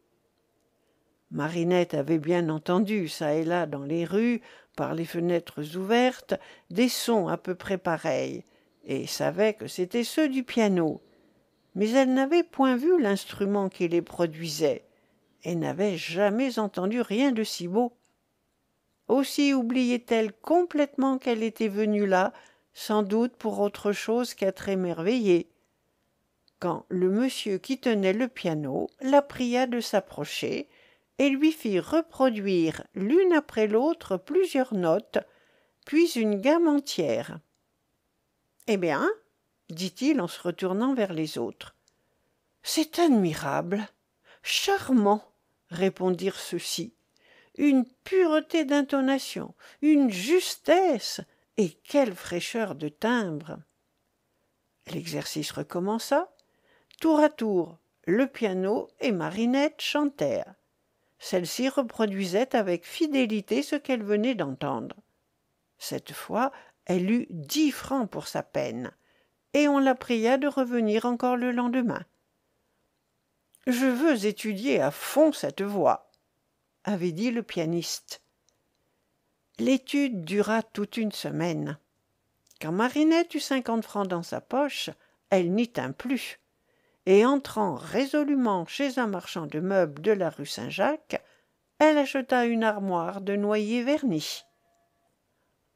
Marinette avait bien entendu, çà et là dans les rues, par les fenêtres ouvertes, des sons à peu près pareils, et savait que c'étaient ceux du piano. Mais elle n'avait point vu l'instrument qui les produisait, et n'avait jamais entendu rien de si beau. Aussi oubliait-elle complètement qu'elle était venue là, sans doute pour autre chose qu'être émerveillée, quand le monsieur qui tenait le piano la pria de s'approcher et lui fit reproduire l'une après l'autre plusieurs notes, puis une gamme entière. « Eh bien, dit-il en se retournant vers les autres. « C'est admirable, charmant, répondirent ceux-ci. Une pureté d'intonation, une justesse, et quelle fraîcheur de timbre. L'exercice recommença. Tour à tour, le piano et Marinette chantèrent. Celle-ci reproduisait avec fidélité ce qu'elle venait d'entendre. Cette fois, elle eut 10 francs pour sa peine, et on la pria de revenir encore le lendemain. « Je veux étudier à fond cette voix, » avait dit le pianiste. L'étude dura toute une semaine. Quand Marinette eut 50 francs dans sa poche, elle n'y tint plus, et entrant résolument chez un marchand de meubles de la rue Saint-Jacques, elle acheta une armoire de noyer verni.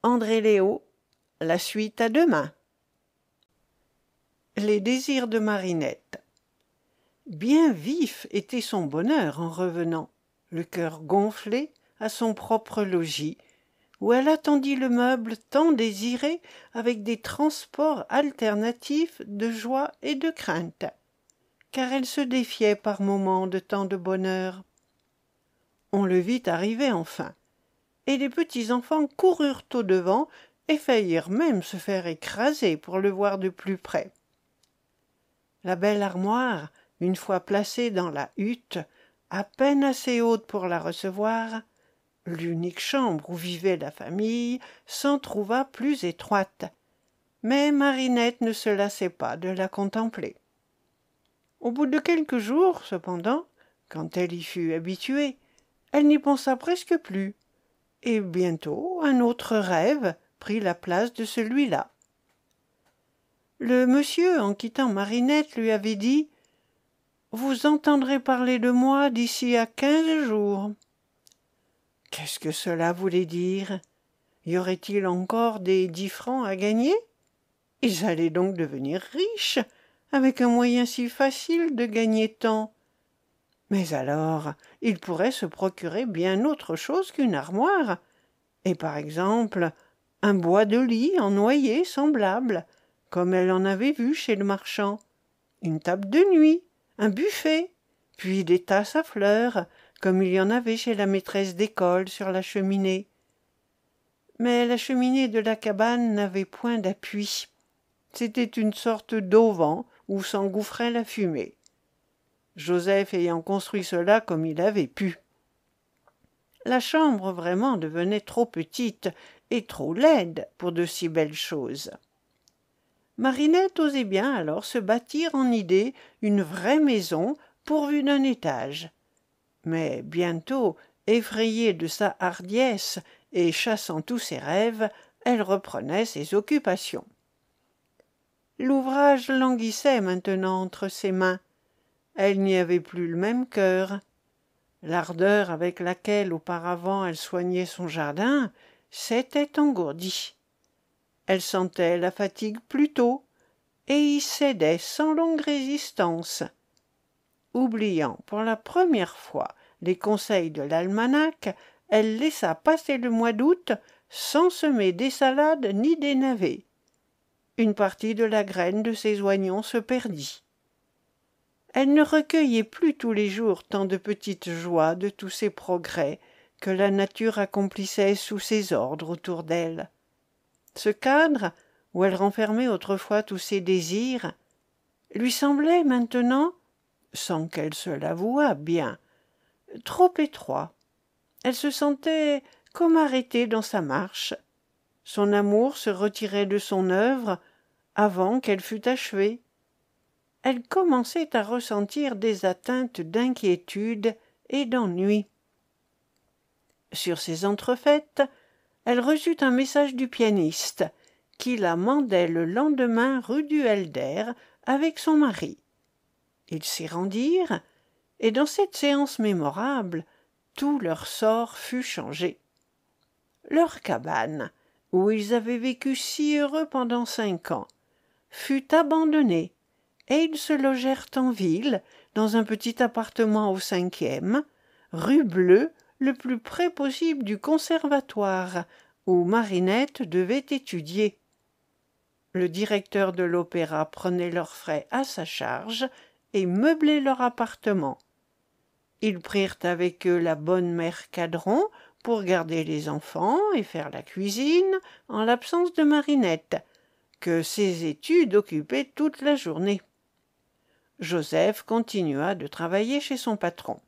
André Léo, la suite à demain. Les désirs de Marinette. Bien vif était son bonheur en revenant, le cœur gonflé, à son propre logis, où elle attendit le meuble tant désiré avec des transports alternatifs de joie et de crainte, car elle se défiait par moments de tant de bonheur. On le vit arriver enfin, et les petits enfants coururent au-devant et faillirent même se faire écraser pour le voir de plus près. La belle armoire, une fois placée dans la hutte, à peine assez haute pour la recevoir, l'unique chambre où vivait la famille s'en trouva plus étroite, mais Marinette ne se lassait pas de la contempler. Au bout de quelques jours, cependant, quand elle y fut habituée, elle n'y pensa presque plus, et bientôt un autre rêve prit la place de celui-là. Le monsieur, en quittant Marinette, lui avait dit « Vous entendrez parler de moi d'ici à 15 jours. » Qu'est-ce que cela voulait dire? Y aurait-il encore des 10 francs à gagner? Ils allaient donc devenir riches, avec un moyen si facile de gagner tant. Mais alors, ils pourraient se procurer bien autre chose qu'une armoire, et par exemple un bois de lit en noyer semblable, comme elle en avait vu chez le marchand, une table de nuit, un buffet, puis des tasses à fleurs, comme il y en avait chez la maîtresse d'école sur la cheminée. Mais la cheminée de la cabane n'avait point d'appui. C'était une sorte d'auvent où s'engouffrait la fumée. Joseph ayant construit cela comme il avait pu. La chambre vraiment devenait trop petite et trop laide pour de si belles choses. Marinette osait bien alors se bâtir en idée une vraie maison pourvue d'un étage. Mais bientôt, effrayée de sa hardiesse et chassant tous ses rêves, elle reprenait ses occupations. L'ouvrage languissait maintenant entre ses mains. Elle n'y avait plus le même cœur. L'ardeur avec laquelle auparavant elle soignait son jardin s'était engourdie. Elle sentait la fatigue plus tôt et y cédait sans longue résistance. Oubliant pour la première fois les conseils de l'almanach, elle laissa passer le mois d'août sans semer des salades ni des navets. Une partie de la graine de ses oignons se perdit. Elle ne recueillait plus tous les jours tant de petites joies de tous ces progrès que la nature accomplissait sous ses ordres autour d'elle. Ce cadre, où elle renfermait autrefois tous ses désirs, lui semblait maintenant, sans qu'elle se l'avouât bien, trop étroit. Elle se sentait comme arrêtée dans sa marche. Son amour se retirait de son œuvre avant qu'elle fût achevée. Elle commençait à ressentir des atteintes d'inquiétude et d'ennui. Sur ces entrefaites, elle reçut un message du pianiste, qui la mandait le lendemain rue du Helder avec son mari. Ils s'y rendirent, et dans cette séance mémorable, tout leur sort fut changé. Leur cabane, où ils avaient vécu si heureux pendant 5 ans, fut abandonnée, et ils se logèrent en ville, dans un petit appartement au 5e, rue Bleue, le plus près possible du conservatoire, où Marinette devait étudier. Le directeur de l'opéra prenait leurs frais à sa charge et meublait leur appartement. Ils prirent avec eux la bonne mère Cadron pour garder les enfants et faire la cuisine en l'absence de Marinette, que ses études occupaient toute la journée. Joseph continua de travailler chez son patron.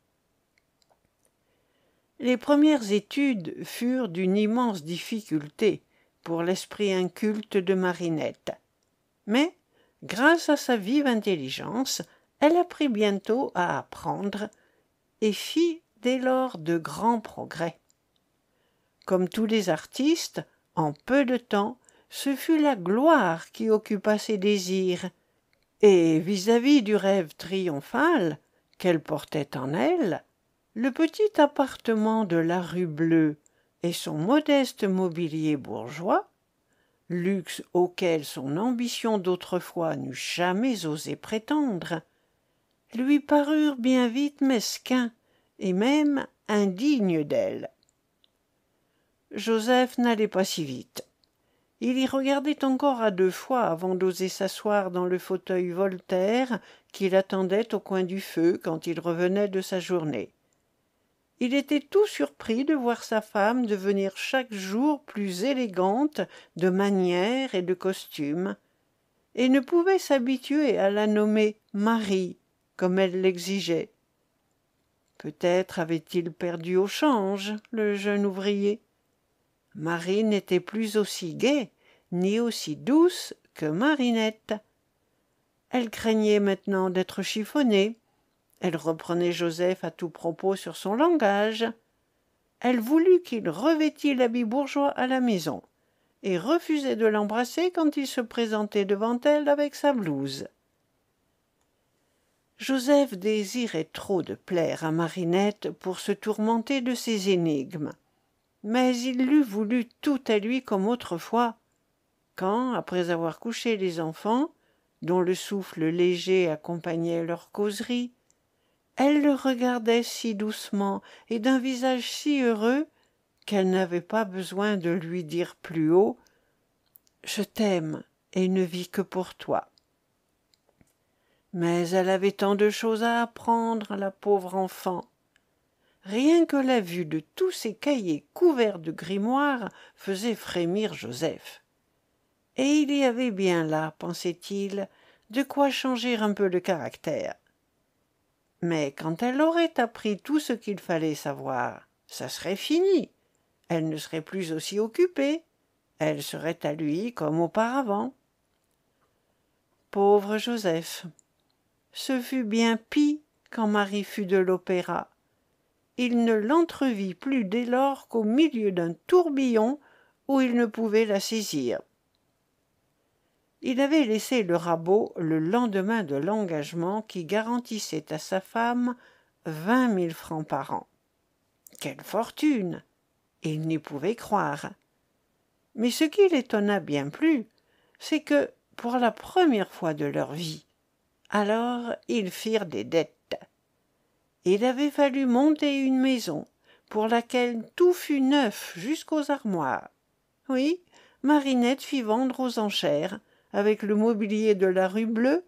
Les premières études furent d'une immense difficulté pour l'esprit inculte de Marinette. Mais, grâce à sa vive intelligence, elle apprit bientôt à apprendre et fit dès lors de grands progrès. Comme tous les artistes, en peu de temps, ce fut la gloire qui occupa ses désirs, et vis-à-vis du rêve triomphal qu'elle portait en elle, le petit appartement de la rue Bleue et son modeste mobilier bourgeois, luxe auquel son ambition d'autrefois n'eût jamais osé prétendre, lui parurent bien vite mesquins et même indignes d'elle. Joseph n'allait pas si vite. Il y regardait encore à 2 fois avant d'oser s'asseoir dans le fauteuil Voltaire qui l'attendait au coin du feu quand il revenait de sa journée. Il était tout surpris de voir sa femme devenir chaque jour plus élégante de manières et de costume, et ne pouvait s'habituer à la nommer Marie, comme elle l'exigeait. Peut-être avait-il perdu au change, le jeune ouvrier. Marie n'était plus aussi gaie, ni aussi douce que Marinette. Elle craignait maintenant d'être chiffonnée. Elle reprenait Joseph à tout propos sur son langage. Elle voulut qu'il revêtît l'habit bourgeois à la maison, et refusait de l'embrasser quand il se présentait devant elle avec sa blouse. Joseph désirait trop de plaire à Marinette pour se tourmenter de ses énigmes, mais il l'eût voulu tout à lui comme autrefois, quand, après avoir couché les enfants, dont le souffle léger accompagnait leur causerie, elle le regardait si doucement et d'un visage si heureux qu'elle n'avait pas besoin de lui dire plus haut « Je t'aime et ne vis que pour toi ». Mais elle avait tant de choses à apprendre, la pauvre enfant. Rien que la vue de tous ces cahiers couverts de grimoires faisait frémir Joseph. Et il y avait bien là, pensait-il, de quoi changer un peu de caractère. Mais quand elle aurait appris tout ce qu'il fallait savoir, ça serait fini. Elle ne serait plus aussi occupée. Elle serait à lui comme auparavant. Pauvre Joseph! Ce fut bien pis quand Marie fut de l'opéra. Il ne l'entrevit plus dès lors qu'au milieu d'un tourbillon où il ne pouvait la saisir. Il avait laissé le rabot le lendemain de l'engagement qui garantissait à sa femme 20 000 francs par an. Quelle fortune! Il n'y pouvait croire. Mais ce qui l'étonna bien plus, c'est que, pour la première fois de leur vie, alors ils firent des dettes. Il avait fallu monter une maison, pour laquelle tout fut neuf jusqu'aux armoires. Oui, Marinette fit vendre aux enchères, avec le mobilier de la rue Bleue,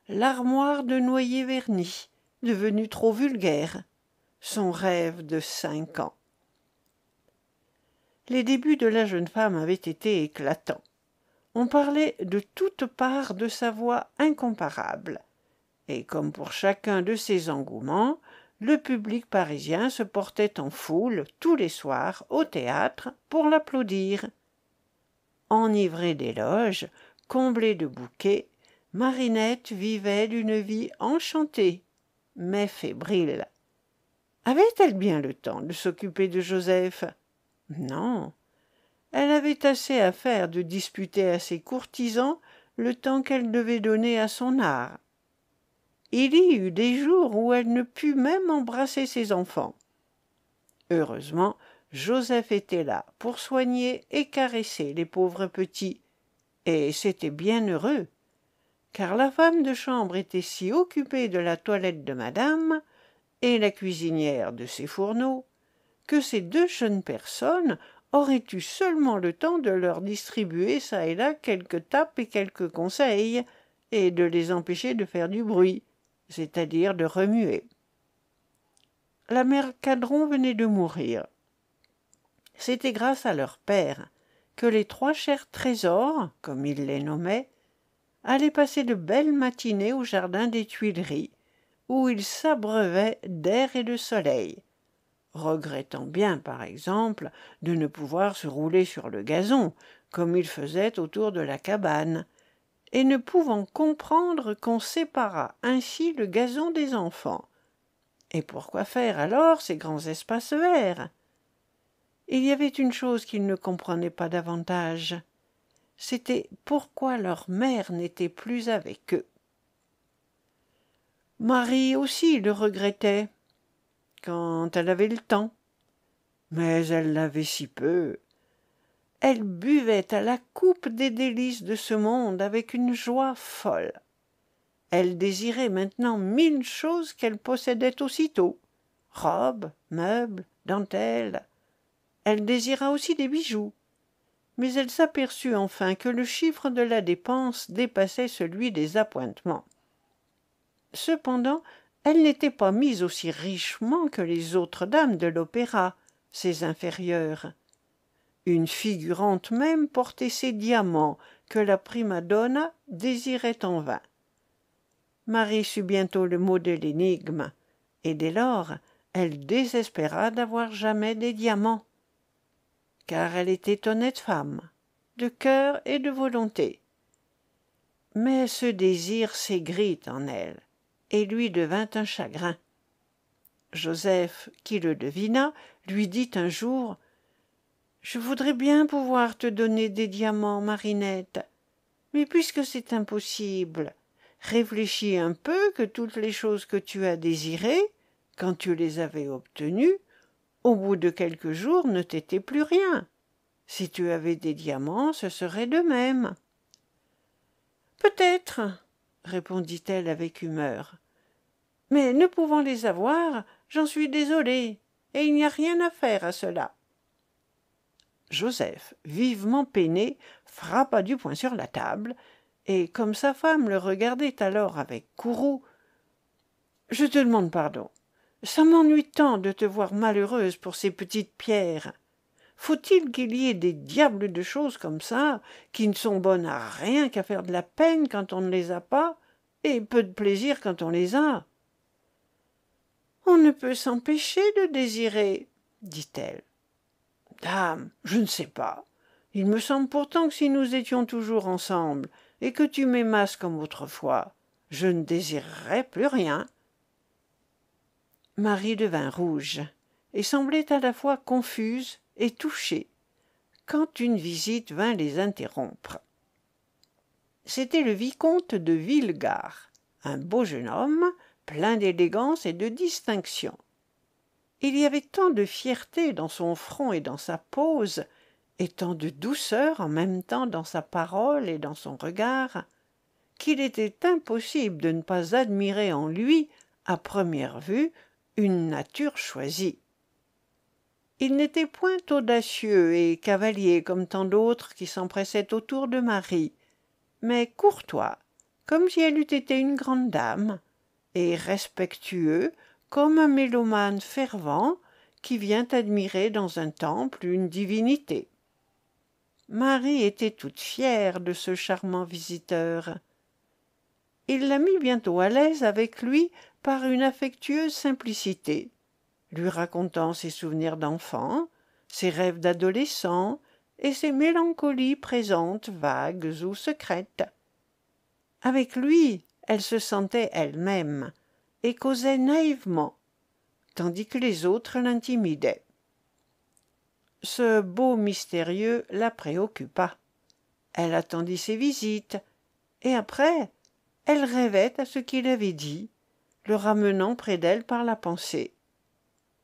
l'armoire de noyer verni, devenue trop vulgaire. Son rêve de 5 ans. Les débuts de la jeune femme avaient été éclatants. On parlait de toutes parts de sa voix incomparable. Et comme pour chacun de ses engouements, le public parisien se portait en foule tous les soirs au théâtre pour l'applaudir. Enivrée d'éloges, comblée de bouquets, Marinette vivait d'une vie enchantée, mais fébrile. Avait-elle bien le temps de s'occuper de Joseph? Non. Elle avait assez à faire de disputer à ses courtisans le temps qu'elle devait donner à son art. Il y eut des jours où elle ne put même embrasser ses enfants. Heureusement, Joseph était là pour soigner et caresser les pauvres petits, et c'était bien heureux, car la femme de chambre était si occupée de la toilette de madame et la cuisinière de ses fourneaux, que ces 2 jeunes personnes auraient eu seulement le temps de leur distribuer çà et là quelques tapes et quelques conseils, et de les empêcher de faire du bruit, c'est-à-dire de remuer. La mère Cadron venait de mourir. C'était grâce à leur père que les 3 chers trésors, comme il les nommait, allaient passer de belles matinées au jardin des Tuileries, où ils s'abreuvaient d'air et de soleil, regrettant bien, par exemple, de ne pouvoir se rouler sur le gazon, comme ils faisaient autour de la cabane, et ne pouvant comprendre qu'on séparât ainsi le gazon des enfants. Et pourquoi faire alors ces grands espaces verts? Il y avait une chose qu'ils ne comprenaient pas davantage, c'était pourquoi leur mère n'était plus avec eux. Marie aussi le regrettait, quand elle avait le temps, mais elle l'avait si peu. Elle buvait à la coupe des délices de ce monde avec une joie folle. Elle désirait maintenant 1000 choses qu'elle possédait aussitôt, robes, meubles, dentelles. Elle désira aussi des bijoux, mais elle s'aperçut enfin que le chiffre de la dépense dépassait celui des appointements. Cependant, elle n'était pas mise aussi richement que les autres dames de l'opéra, ses inférieures. Une figurante même portait ces diamants que la prima donna désirait en vain. Marie sut bientôt le mot de l'énigme, et dès lors elle désespéra d'avoir jamais des diamants, car elle était honnête femme, de cœur et de volonté. Mais ce désir s'aigrit en elle, et lui devint un chagrin. Joseph, qui le devina, lui dit un jour « Je voudrais bien pouvoir te donner des diamants, Marinette, mais puisque c'est impossible, réfléchis un peu que toutes les choses que tu as désirées, quand tu les avais obtenues, au bout de quelques jours ne t'étaient plus rien. Si tu avais des diamants, ce serait de même. » « Peut-être, » répondit-elle avec humeur, « mais ne pouvant les avoir, j'en suis désolée, et il n'y a rien à faire à cela. » Joseph, vivement peiné, frappa du poing sur la table, et comme sa femme le regardait alors avec courroux, « Je te demande pardon. Ça m'ennuie tant de te voir malheureuse pour ces petites pierres. Faut-il qu'il y ait des diables de choses comme ça, qui ne sont bonnes à rien qu'à faire de la peine quand on ne les a pas, et peu de plaisir quand on les a? » « On ne peut s'empêcher de désirer, » dit-elle. « Dame, je ne sais pas. Il me semble pourtant que si nous étions toujours ensemble, et que tu m'aimasses comme autrefois, je ne désirerais plus rien. » Marie devint rouge, et semblait à la fois confuse et touchée, quand une visite vint les interrompre. C'était le vicomte de Villegard, un beau jeune homme, plein d'élégance et de distinction. Il y avait tant de fierté dans son front et dans sa pose, et tant de douceur en même temps dans sa parole et dans son regard, qu'il était impossible de ne pas admirer en lui, à première vue, une nature choisie. Il n'était point audacieux et cavalier comme tant d'autres qui s'empressaient autour de Marie, mais courtois, comme si elle eût été une grande dame, et respectueux comme un mélomane fervent qui vient admirer dans un temple une divinité. Marie était toute fière de ce charmant visiteur. Il la mit bientôt à l'aise avec lui par une affectueuse simplicité, lui racontant ses souvenirs d'enfant, ses rêves d'adolescent et ses mélancolies présentes, vagues ou secrètes. Avec lui, elle se sentait elle-même et causait naïvement, tandis que les autres l'intimidaient. Ce beau mystérieux la préoccupa. Elle attendit ses visites, et après, elle rêvait à ce qu'il avait dit, le ramenant près d'elle par la pensée.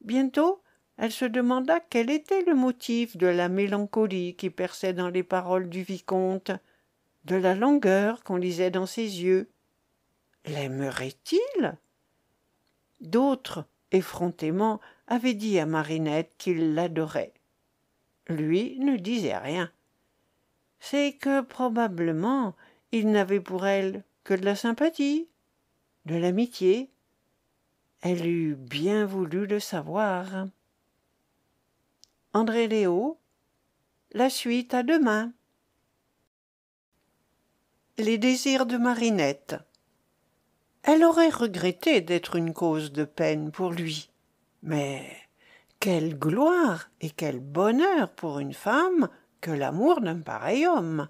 Bientôt, elle se demanda quel était le motif de la mélancolie qui perçait dans les paroles du vicomte, de la langueur qu'on lisait dans ses yeux. L'aimerait-il? D'autres, effrontément, avaient dit à Marinette qu'il l'adorait. Lui ne disait rien. C'est que, probablement, il n'avait pour elle que de la sympathie, de l'amitié. Elle eût bien voulu le savoir. André Léo, la suite à demain. Les désirs de Marinette. Elle aurait regretté d'être une cause de peine pour lui, mais quelle gloire et quel bonheur pour une femme que l'amour d'un pareil homme,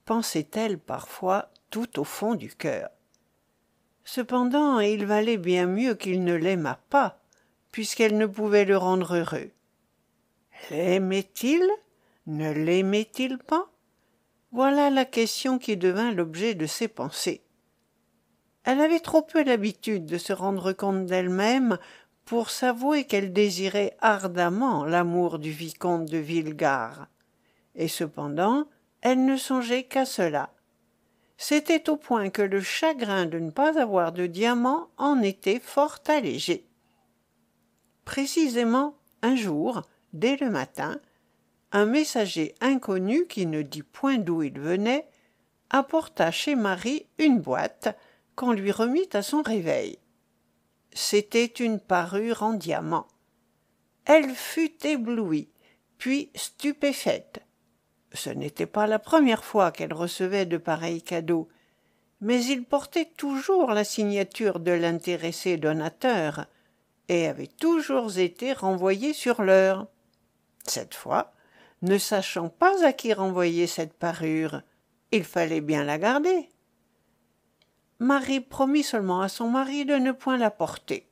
pensait-elle parfois tout au fond du cœur. Cependant, il valait bien mieux qu'il ne l'aimât pas, puisqu'elle ne pouvait le rendre heureux. L'aimait-il? Ne l'aimait-il pas? Voilà la question qui devint l'objet de ses pensées. Elle avait trop peu l'habitude de se rendre compte d'elle-même pour s'avouer qu'elle désirait ardemment l'amour du vicomte de Villegard. Et cependant, elle ne songeait qu'à cela. C'était au point que le chagrin de ne pas avoir de diamant en était fort allégé. Précisément, un jour, dès le matin, un messager inconnu qui ne dit point d'où il venait apporta chez Marie une boîte qu'on lui remit à son réveil. C'était une parure en diamant. Elle fut éblouie, puis stupéfaite. Ce n'était pas la première fois qu'elle recevait de pareils cadeaux, mais il portait toujours la signature de l'intéressé donateur et avait toujours été renvoyé sur l'heure. Cette fois, ne sachant pas à qui renvoyer cette parure, il fallait bien la garder. Marie promit seulement à son mari de ne point la porter.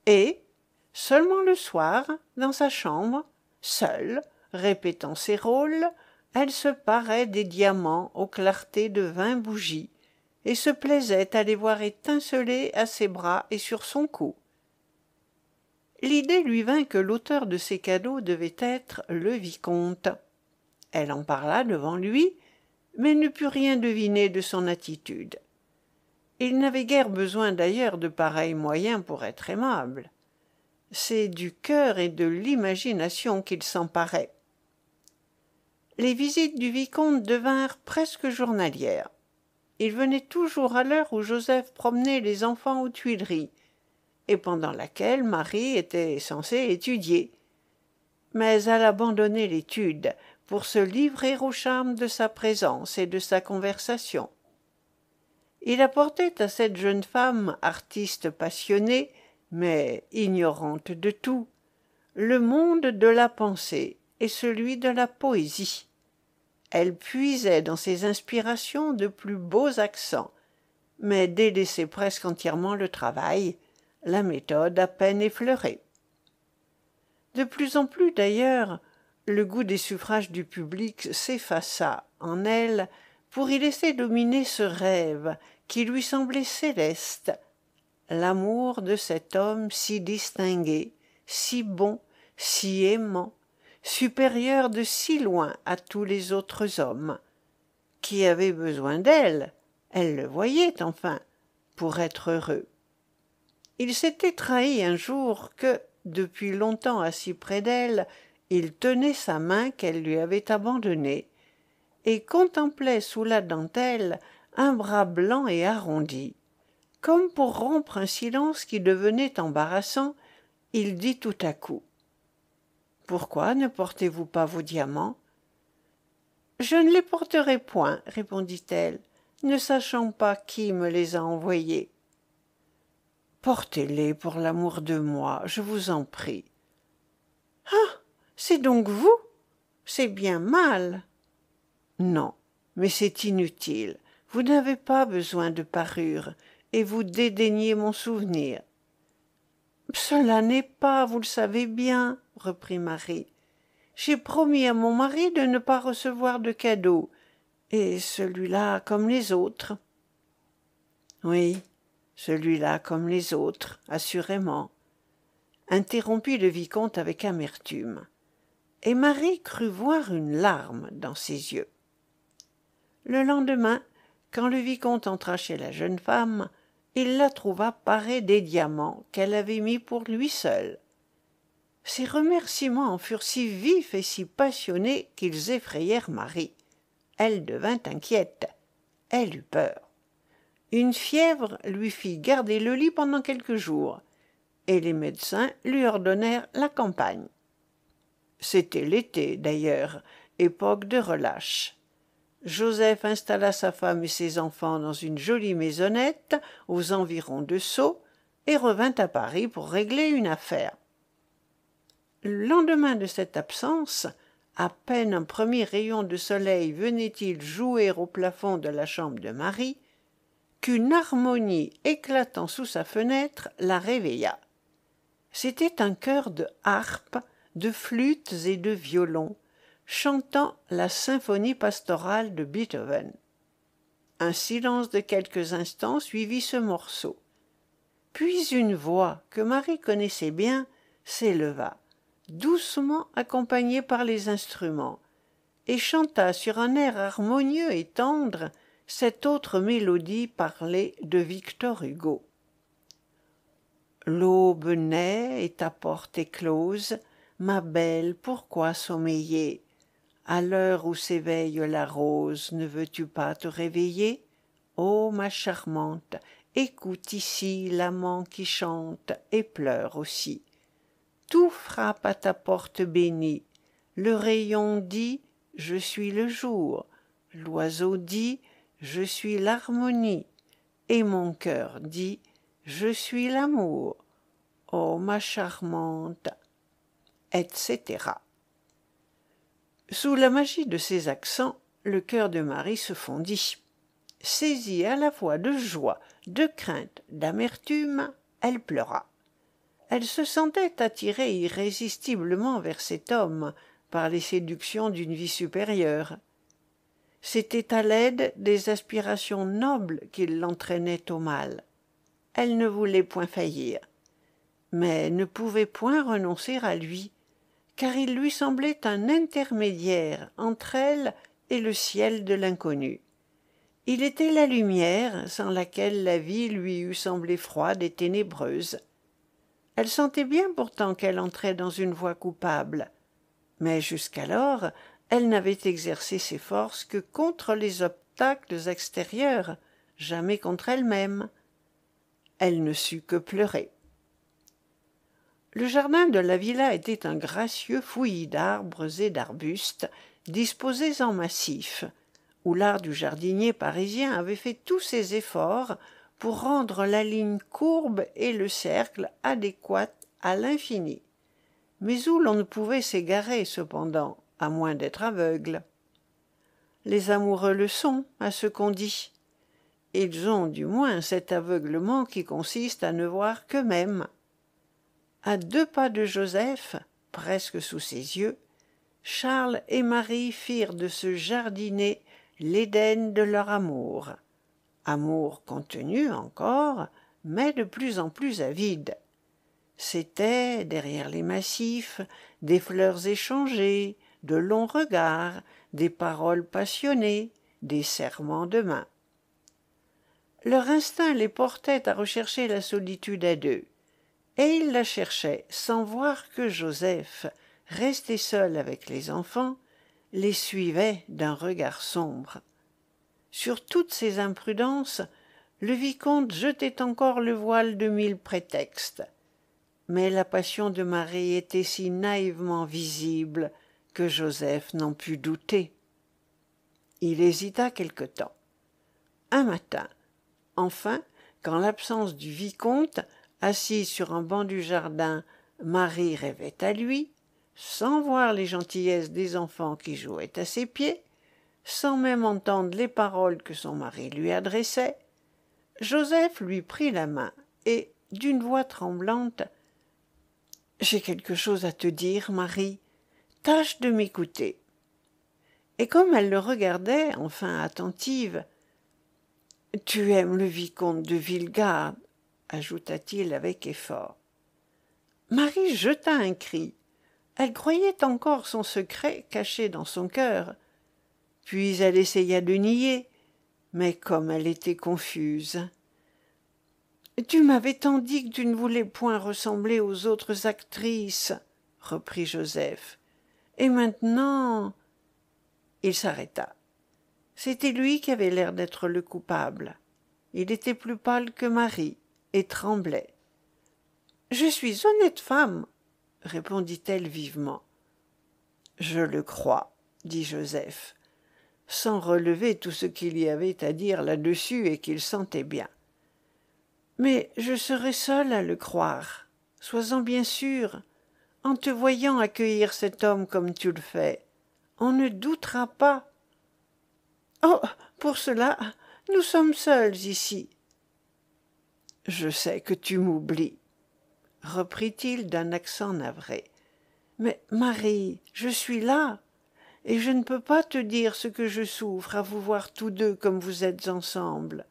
Et, seulement le soir, dans sa chambre, seule, répétant ses rôles, elle se parait des diamants aux clartés de 20 bougies et se plaisait à les voir étinceler à ses bras et sur son cou. L'idée lui vint que l'auteur de ces cadeaux devait être le vicomte. Elle en parla devant lui, mais ne put rien deviner de son attitude. Il n'avait guère besoin d'ailleurs de pareils moyens pour être aimable. C'est du cœur et de l'imagination qu'il s'emparait. Les visites du vicomte devinrent presque journalières. Il venait toujours à l'heure où Joseph promenait les enfants aux Tuileries, et pendant laquelle Marie était censée étudier. Mais elle abandonnait l'étude pour se livrer au charme de sa présence et de sa conversation. Il apportait à cette jeune femme, artiste passionnée, mais ignorante de tout, le monde de la pensée et celui de la poésie. Elle puisait dans ses inspirations de plus beaux accents, mais délaissait presque entièrement le travail, la méthode à peine effleurée. De plus en plus d'ailleurs, le goût des suffrages du public s'effaça en elle pour y laisser dominer ce rêve qui lui semblait céleste, l'amour de cet homme si distingué, si bon, si aimant, supérieur de si loin à tous les autres hommes, qui avait besoin d'elle, elle le voyait enfin, pour être heureux. Il s'était trahi un jour que, depuis longtemps assis près d'elle, il tenait sa main qu'elle lui avait abandonnée, et contemplait sous la dentelle un bras blanc et arrondi. Comme pour rompre un silence qui devenait embarrassant, il dit tout à coup: « Pourquoi ne portez-vous pas vos diamants ?»« Je ne les porterai point, répondit-elle, ne sachant pas qui me les a envoyés. »« Portez-les pour l'amour de moi, je vous en prie. »« Ah, c'est donc vous? C'est bien mal. »« Non, mais c'est inutile. Vous n'avez pas besoin de parure, et vous dédaignez mon souvenir. »« Cela n'est pas, vous le savez bien, reprit Marie. J'ai promis à mon mari de ne pas recevoir de cadeaux, et celui-là comme les autres. »« Oui, celui-là comme les autres, assurément, » interrompit le vicomte avec amertume, et Marie crut voir une larme dans ses yeux. Le lendemain, quand le vicomte entra chez la jeune femme, il la trouva parée des diamants qu'elle avait mis pour lui seul. Ses remerciements en furent si vifs et si passionnés qu'ils effrayèrent Marie. Elle devint inquiète. Elle eut peur. Une fièvre lui fit garder le lit pendant quelques jours, et les médecins lui ordonnèrent la campagne. C'était l'été, d'ailleurs, époque de relâche. Joseph installa sa femme et ses enfants dans une jolie maisonnette aux environs de Sceaux et revint à Paris pour régler une affaire. Le lendemain de cette absence, à peine un premier rayon de soleil venait-il jouer au plafond de la chambre de Marie, qu'une harmonie éclatant sous sa fenêtre la réveilla. C'était un chœur de harpes, de flûtes et de violons, chantant la symphonie pastorale de Beethoven. Un silence de quelques instants suivit ce morceau. Puis une voix que Marie connaissait bien s'éleva, doucement accompagnée par les instruments, et chanta sur un air harmonieux et tendre cette autre mélodie parlée de Victor Hugo. L'aube naît et ta porte est close, ma belle, pourquoi sommeiller? À l'heure où s'éveille la rose, ne veux-tu pas te réveiller? Ô ma charmante, écoute ici l'amant qui chante et pleure aussi. Tout frappe à ta porte bénie. Le rayon dit « Je suis le jour », l'oiseau dit « Je suis l'harmonie », et mon cœur dit « Je suis l'amour ». Ô ma charmante, etc. Sous la magie de ces accents, le cœur de Marie se fondit. Saisie à la fois de joie, de crainte, d'amertume, elle pleura. Elle se sentait attirée irrésistiblement vers cet homme par les séductions d'une vie supérieure. C'était à l'aide des aspirations nobles qu'il l'entraînait au mal. Elle ne voulait point faillir, mais ne pouvait point renoncer à lui, car il lui semblait un intermédiaire entre elle et le ciel de l'inconnu. Il était la lumière sans laquelle la vie lui eût semblé froide et ténébreuse. Elle sentait bien pourtant qu'elle entrait dans une voie coupable, mais jusqu'alors elle n'avait exercé ses forces que contre les obstacles extérieurs, jamais contre elle-même. Elle ne sut que pleurer. Le jardin de la villa était un gracieux fouillis d'arbres et d'arbustes disposés en massif, où l'art du jardinier parisien avait fait tous ses efforts pour rendre la ligne courbe et le cercle adéquats à l'infini, mais où l'on ne pouvait s'égarer cependant, à moins d'être aveugle. Les amoureux le sont, à ce qu'on dit. Ils ont du moins cet aveuglement qui consiste à ne voir qu'eux-mêmes. À 2 pas de Joseph, presque sous ses yeux, Charles et Marie firent de ce jardinet l'Éden de leur amour. Amour contenu encore, mais de plus en plus avide. C'étaient, derrière les massifs, des fleurs échangées, de longs regards, des paroles passionnées, des serrements de main. Leur instinct les portait à rechercher la solitude à deux, et ils la cherchaient sans voir que Joseph, resté seul avec les enfants, les suivait d'un regard sombre. Sur toutes ces imprudences, le vicomte jetait encore le voile de 1000 prétextes. Mais la passion de Marie était si naïvement visible que Joseph n'en put douter. Il hésita quelque temps. Un matin, enfin, quand l'absence du vicomte, assis sur un banc du jardin, Marie rêvait à lui, sans voir les gentillesses des enfants qui jouaient à ses pieds, sans même entendre les paroles que son mari lui adressait, Joseph lui prit la main et, d'une voix tremblante, « J'ai quelque chose à te dire, Marie. Tâche de m'écouter. » Et comme elle le regardait, enfin attentive, « Tu aimes le vicomte de Villegarde, » ajouta-t-il avec effort. Marie jeta un cri. Elle croyait encore son secret caché dans son cœur. Puis elle essaya de nier, mais comme elle était confuse. « Tu m'avais tant dit que tu ne voulais point ressembler aux autres actrices, » reprit Joseph. « Et maintenant… » Il s'arrêta. C'était lui qui avait l'air d'être le coupable. Il était plus pâle que Marie et tremblait. « Je suis honnête femme, » répondit-elle vivement. « Je le crois, » dit Joseph, sans relever tout ce qu'il y avait à dire là-dessus et qu'il sentait bien. « Mais je serai seule à le croire, sois-en bien sûr, en te voyant accueillir cet homme comme tu le fais. On ne doutera pas. »« Oh, pour cela, nous sommes seuls ici. »« Je sais que tu m'oublies, » reprit-il d'un accent navré. « Mais, Marie, je suis là, et je ne peux pas te dire ce que je souffre à vous voir tous deux comme vous êtes ensemble.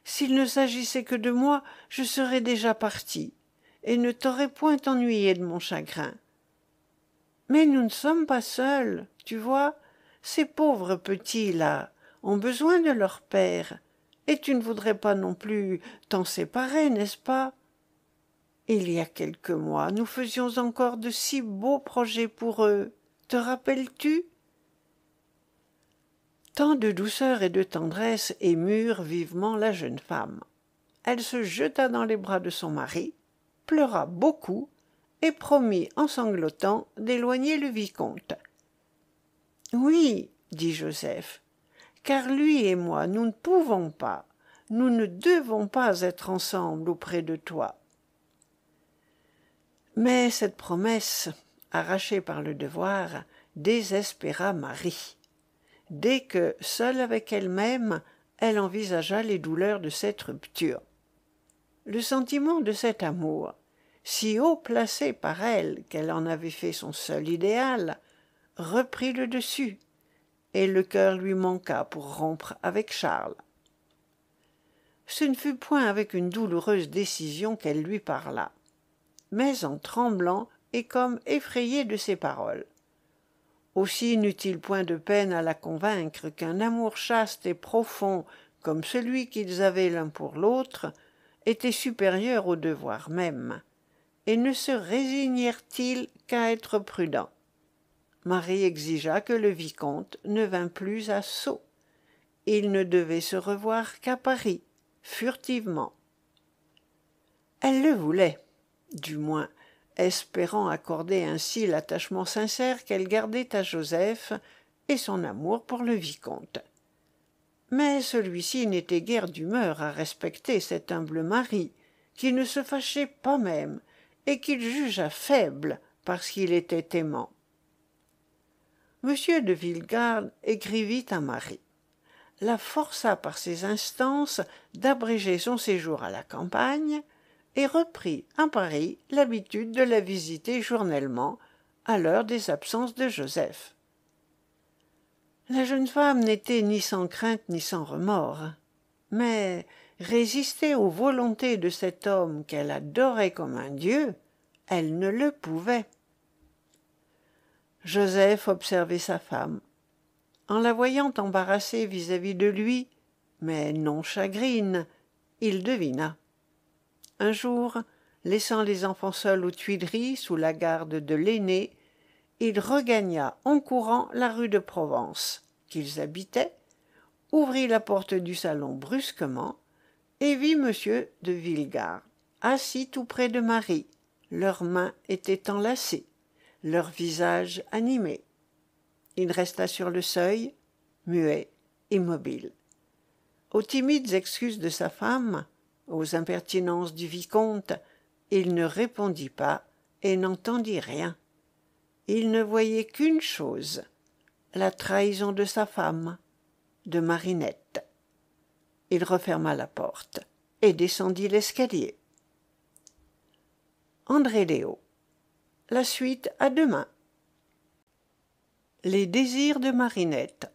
S'il ne s'agissait que de moi, je serais déjà partie, et ne t'aurais point ennuyé de mon chagrin. Mais nous ne sommes pas seuls, tu vois, ces pauvres petits-là ont besoin de leur père, et tu ne voudrais pas non plus t'en séparer, n'est-ce pas? Il y a quelques mois, nous faisions encore de si beaux projets pour eux. Te rappelles-tu? Tant de douceur et de tendresse émurent vivement la jeune femme. Elle se jeta dans les bras de son mari, pleura beaucoup et promit en sanglotant d'éloigner le vicomte. « Oui, » dit Joseph, « car lui et moi, nous ne pouvons pas, nous ne devons pas être ensemble auprès de toi. » Mais cette promesse, arrachée par le devoir, désespéra Marie. Dès que, seule avec elle-même, elle envisagea les douleurs de cette rupture. Le sentiment de cet amour, si haut placé par elle qu'elle en avait fait son seul idéal, reprit le dessus, et le cœur lui manqua pour rompre avec Charles. Ce ne fut point avec une douloureuse décision qu'elle lui parla, mais en tremblant et comme effrayée de ses paroles. Aussi n'eut-il point de peine à la convaincre qu'un amour chaste et profond comme celui qu'ils avaient l'un pour l'autre était supérieur au devoir même, et ne se résignèrent-ils qu'à être prudents. Marie exigea que le vicomte ne vînt plus à Sceaux. Ils ne devaient se revoir qu'à Paris, furtivement. Elle le voulait, du moins, espérant accorder ainsi l'attachement sincère qu'elle gardait à Joseph et son amour pour le vicomte. Mais celui-ci n'était guère d'humeur à respecter cet humble mari, qui ne se fâchait pas même, et qu'il jugea faible parce qu'il était aimant. Monsieur de Villegarde écrivit à Marie, la força par ses instances d'abréger son séjour à la campagne, et reprit à Paris l'habitude de la visiter journellement à l'heure des absences de Joseph. La jeune femme n'était ni sans crainte ni sans remords, mais résister aux volontés de cet homme qu'elle adorait comme un dieu, elle ne le pouvait. Joseph observait sa femme. En la voyant embarrassée vis-à-vis de lui, mais non chagrine, il devina. Un jour, laissant les enfants seuls aux Tuileries sous la garde de l'aîné, il regagna en courant la rue de Provence, qu'ils habitaient, ouvrit la porte du salon brusquement et vit M. de Villegarde assis tout près de Marie, leurs mains étaient enlacées, leurs visages animés. Il resta sur le seuil, muet, immobile. Aux timides excuses de sa femme, aux impertinences du vicomte, il ne répondit pas et n'entendit rien. Il ne voyait qu'une chose, la trahison de sa femme, de Marinette. Il referma la porte et descendit l'escalier. André Léo. La suite à demain. Les désirs de Marinette.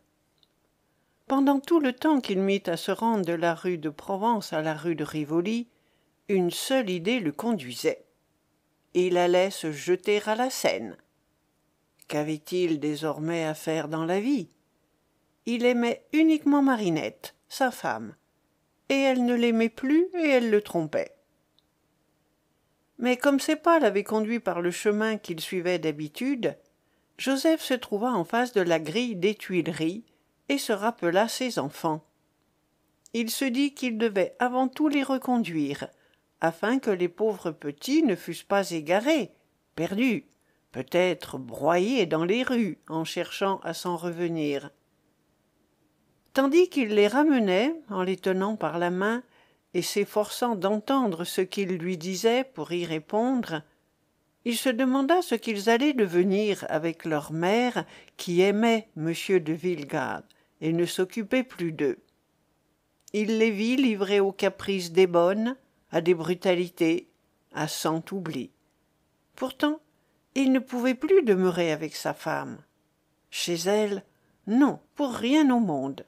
Pendant tout le temps qu'il mit à se rendre de la rue de Provence à la rue de Rivoli, une seule idée le conduisait. Il allait se jeter à la Seine. Qu'avait-il désormais à faire dans la vie? Il aimait uniquement Marinette, sa femme, et elle ne l'aimait plus et elle le trompait. Mais comme ses pas l'avaient conduit par le chemin qu'il suivait d'habitude, Joseph se trouva en face de la grille des Tuileries et se rappela ses enfants. Il se dit qu'il devait avant tout les reconduire, afin que les pauvres petits ne fussent pas égarés, perdus, peut-être broyés dans les rues en cherchant à s'en revenir. Tandis qu'il les ramenait, en les tenant par la main et s'efforçant d'entendre ce qu'ils lui disaient pour y répondre, il se demanda ce qu'ils allaient devenir avec leur mère qui aimait M. de Villegarde et ne s'occupait plus d'eux. Il les vit livrés aux caprices des bonnes, à des brutalités, à cent oublis. Pourtant, il ne pouvait plus demeurer avec sa femme. Chez elle, non, pour rien au monde.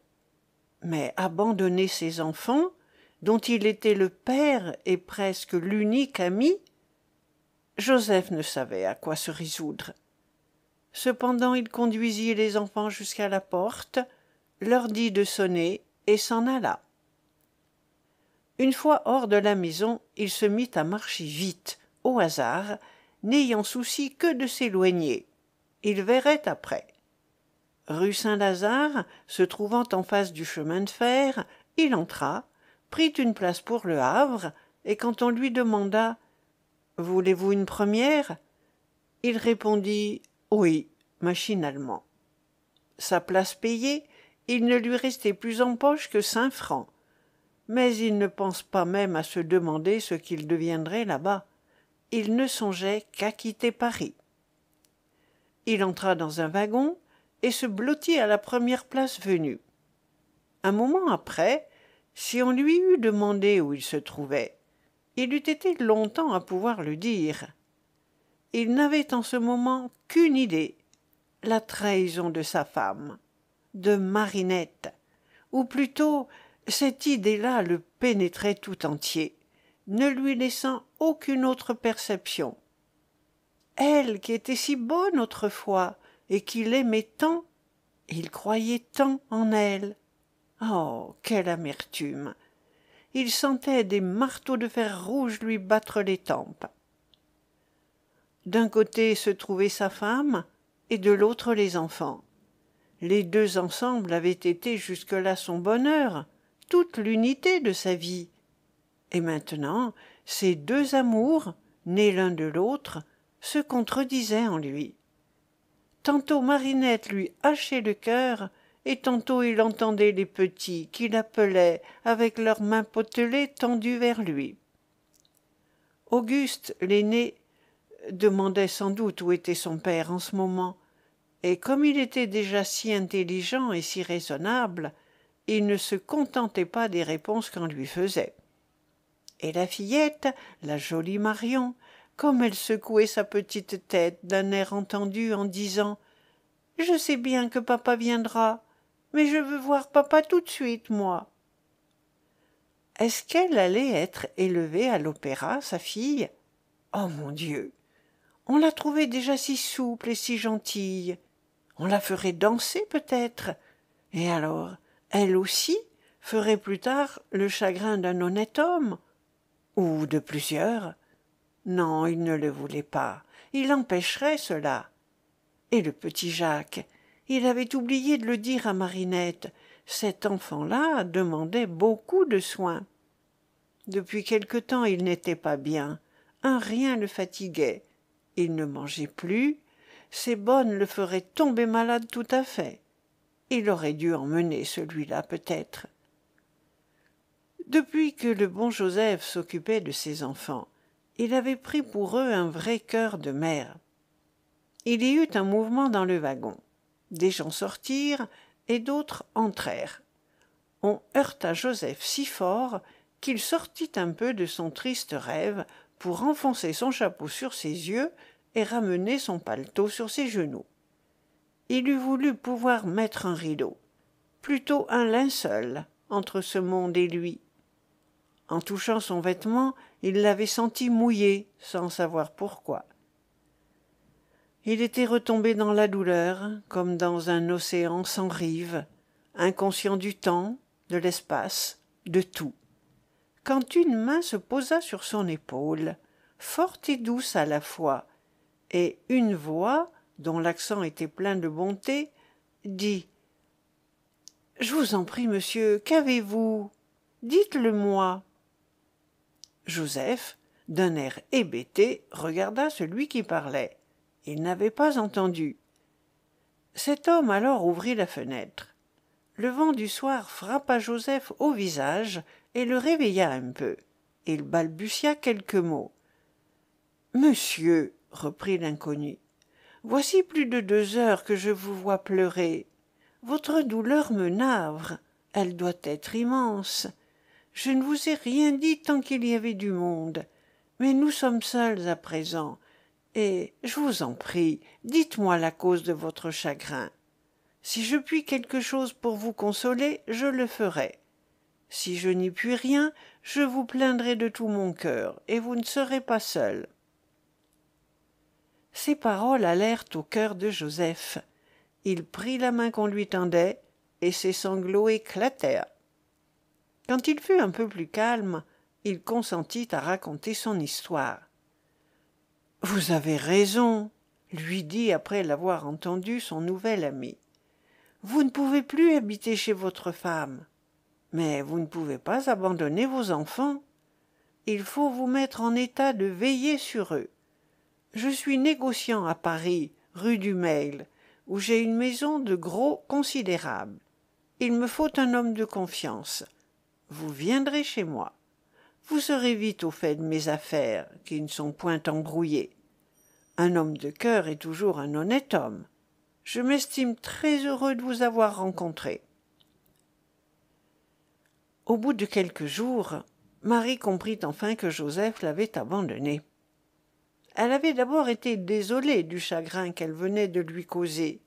Mais abandonner ses enfants, dont il était le père et presque l'unique ami, Joseph ne savait à quoi se résoudre. Cependant il conduisit les enfants jusqu'à la porte, leur dit de sonner et s'en alla. Une fois hors de la maison, il se mit à marcher vite, au hasard, n'ayant souci que de s'éloigner. Il verrait après. Rue Saint-Lazare, se trouvant en face du chemin de fer, il entra, prit une place pour le Havre, et quand on lui demanda « Voulez-vous une première ?» il répondit « Oui » machinalement. Sa place payée, il ne lui restait plus en poche que 5 francs. Mais il ne pense pas même à se demander ce qu'il deviendrait là-bas. Il ne songeait qu'à quitter Paris. Il entra dans un wagon et se blottit à la première place venue. Un moment après, si on lui eût demandé où il se trouvait, il eût été longtemps à pouvoir le dire. Il n'avait en ce moment qu'une idée, la trahison de sa femme, de Marinette, ou plutôt cette idée-là le pénétrait tout entier, ne lui laissant aucune autre perception. Elle qui était si bonne autrefois et qu'il aimait tant, il croyait tant en elle. Oh, quelle amertume! Il sentait des marteaux de fer rouge lui battre les tempes. D'un côté se trouvait sa femme et de l'autre les enfants. Les deux ensemble avaient été jusque-là son bonheur, toute l'unité de sa vie. Et maintenant, ces deux amours, nés l'un de l'autre, se contredisaient en lui. Tantôt Marinette lui hachait le cœur, et tantôt il entendait les petits qui l'appelaient avec leurs mains potelées tendues vers lui. Auguste, l'aîné, demandait sans doute où était son père en ce moment, et comme il était déjà si intelligent et si raisonnable, il ne se contentait pas des réponses qu'on lui faisait. Et la fillette, la jolie Marion, comme elle secouait sa petite tête d'un air entendu en disant « Je sais bien que papa viendra, mais je veux voir papa tout de suite, moi. » Est-ce qu'elle allait être élevée à l'opéra, sa fille? Oh mon Dieu! On la trouvait déjà si souple et si gentille. On la ferait danser peut-être. Et alors, elle aussi, ferait plus tard le chagrin d'un honnête homme, ou de plusieurs. Non, il ne le voulait pas, il empêcherait cela. Et le petit Jacques, il avait oublié de le dire à Marinette, cet enfant-là demandait beaucoup de soins. Depuis quelque temps il n'était pas bien, un rien le fatiguait, il ne mangeait plus, ses bonnes le feraient tomber malade tout à fait. Il aurait dû emmener celui-là peut-être. Depuis que le bon Joseph s'occupait de ses enfants, il avait pris pour eux un vrai cœur de mère. Il y eut un mouvement dans le wagon. Des gens sortirent et d'autres entrèrent. On heurta Joseph si fort qu'il sortit un peu de son triste rêve pour enfoncer son chapeau sur ses yeux et ramener son paletot sur ses genoux. Il eût voulu pouvoir mettre un rideau, plutôt un linceul, entre ce monde et lui. En touchant son vêtement, il l'avait senti mouillé, sans savoir pourquoi. Il était retombé dans la douleur, comme dans un océan sans rive, inconscient du temps, de l'espace, de tout. Quand une main se posa sur son épaule, forte et douce à la fois, et une voix, dont l'accent était plein de bonté, dit « Je vous en prie, monsieur, qu'avez-vous? Dites-le-moi. » Joseph, d'un air hébété, regarda celui qui parlait. Il n'avait pas entendu. Cet homme alors ouvrit la fenêtre. Le vent du soir frappa Joseph au visage et le réveilla un peu. Il balbutia quelques mots. « Monsieur, reprit l'inconnu, voici plus de 2 heures que je vous vois pleurer. Votre douleur me navre, elle doit être immense. Je ne vous ai rien dit tant qu'il y avait du monde, mais nous sommes seuls à présent, et, je vous en prie, dites-moi la cause de votre chagrin. Si je puis quelque chose pour vous consoler, je le ferai. Si je n'y puis rien, je vous plaindrai de tout mon cœur, et vous ne serez pas seul. » Ces paroles allèrent au cœur de Joseph. Il prit la main qu'on lui tendait, et ses sanglots éclatèrent. Quand il fut un peu plus calme, il consentit à raconter son histoire. « Vous avez raison, » lui dit après l'avoir entendu son nouvel ami. « Vous ne pouvez plus habiter chez votre femme, mais vous ne pouvez pas abandonner vos enfants. Il faut vous mettre en état de veiller sur eux. Je suis négociant à Paris, rue du Mail, où j'ai une maison de gros considérable. Il me faut un homme de confiance. Vous viendrez chez moi. Vous serez vite au fait de mes affaires, qui ne sont point embrouillées. Un homme de cœur est toujours un honnête homme. Je m'estime très heureux de vous avoir rencontré. » Au bout de quelques jours, Marie comprit enfin que Joseph l'avait abandonnée. Elle avait d'abord été désolée du chagrin qu'elle venait de lui causer,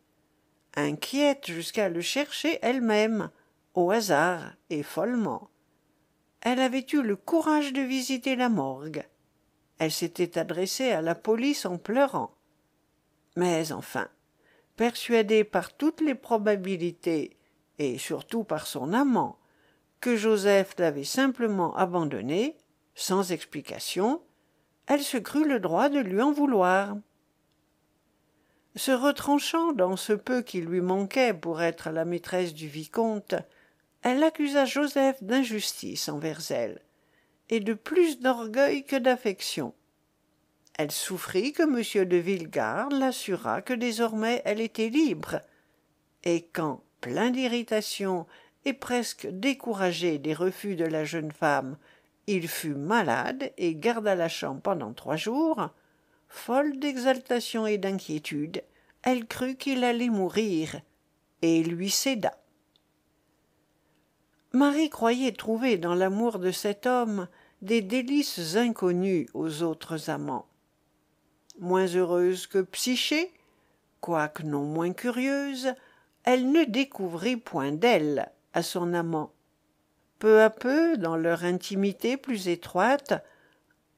inquiète jusqu'à le chercher elle-même, au hasard et follement. Elle avait eu le courage de visiter la morgue. Elle s'était adressée à la police en pleurant. Mais enfin, persuadée par toutes les probabilités, et surtout par son amant, que Joseph l'avait simplement abandonnée, sans explication, elle se crut le droit de lui en vouloir. Se retranchant dans ce peu qui lui manquait pour être la maîtresse du vicomte, elle accusa Joseph d'injustice envers elle, et de plus d'orgueil que d'affection. Elle souffrit que M. de Villegarde l'assurât que désormais elle était libre, et quand, plein d'irritation et presque découragé des refus de la jeune femme, il fut malade et garda la chambre pendant 3 jours, folle d'exaltation et d'inquiétude, elle crut qu'il allait mourir, et lui céda. Marie croyait trouver dans l'amour de cet homme des délices inconnues aux autres amants. Moins heureuse que Psyché, quoique non moins curieuse, elle ne découvrit point d'elle à son amant. Peu à peu, dans leur intimité plus étroite,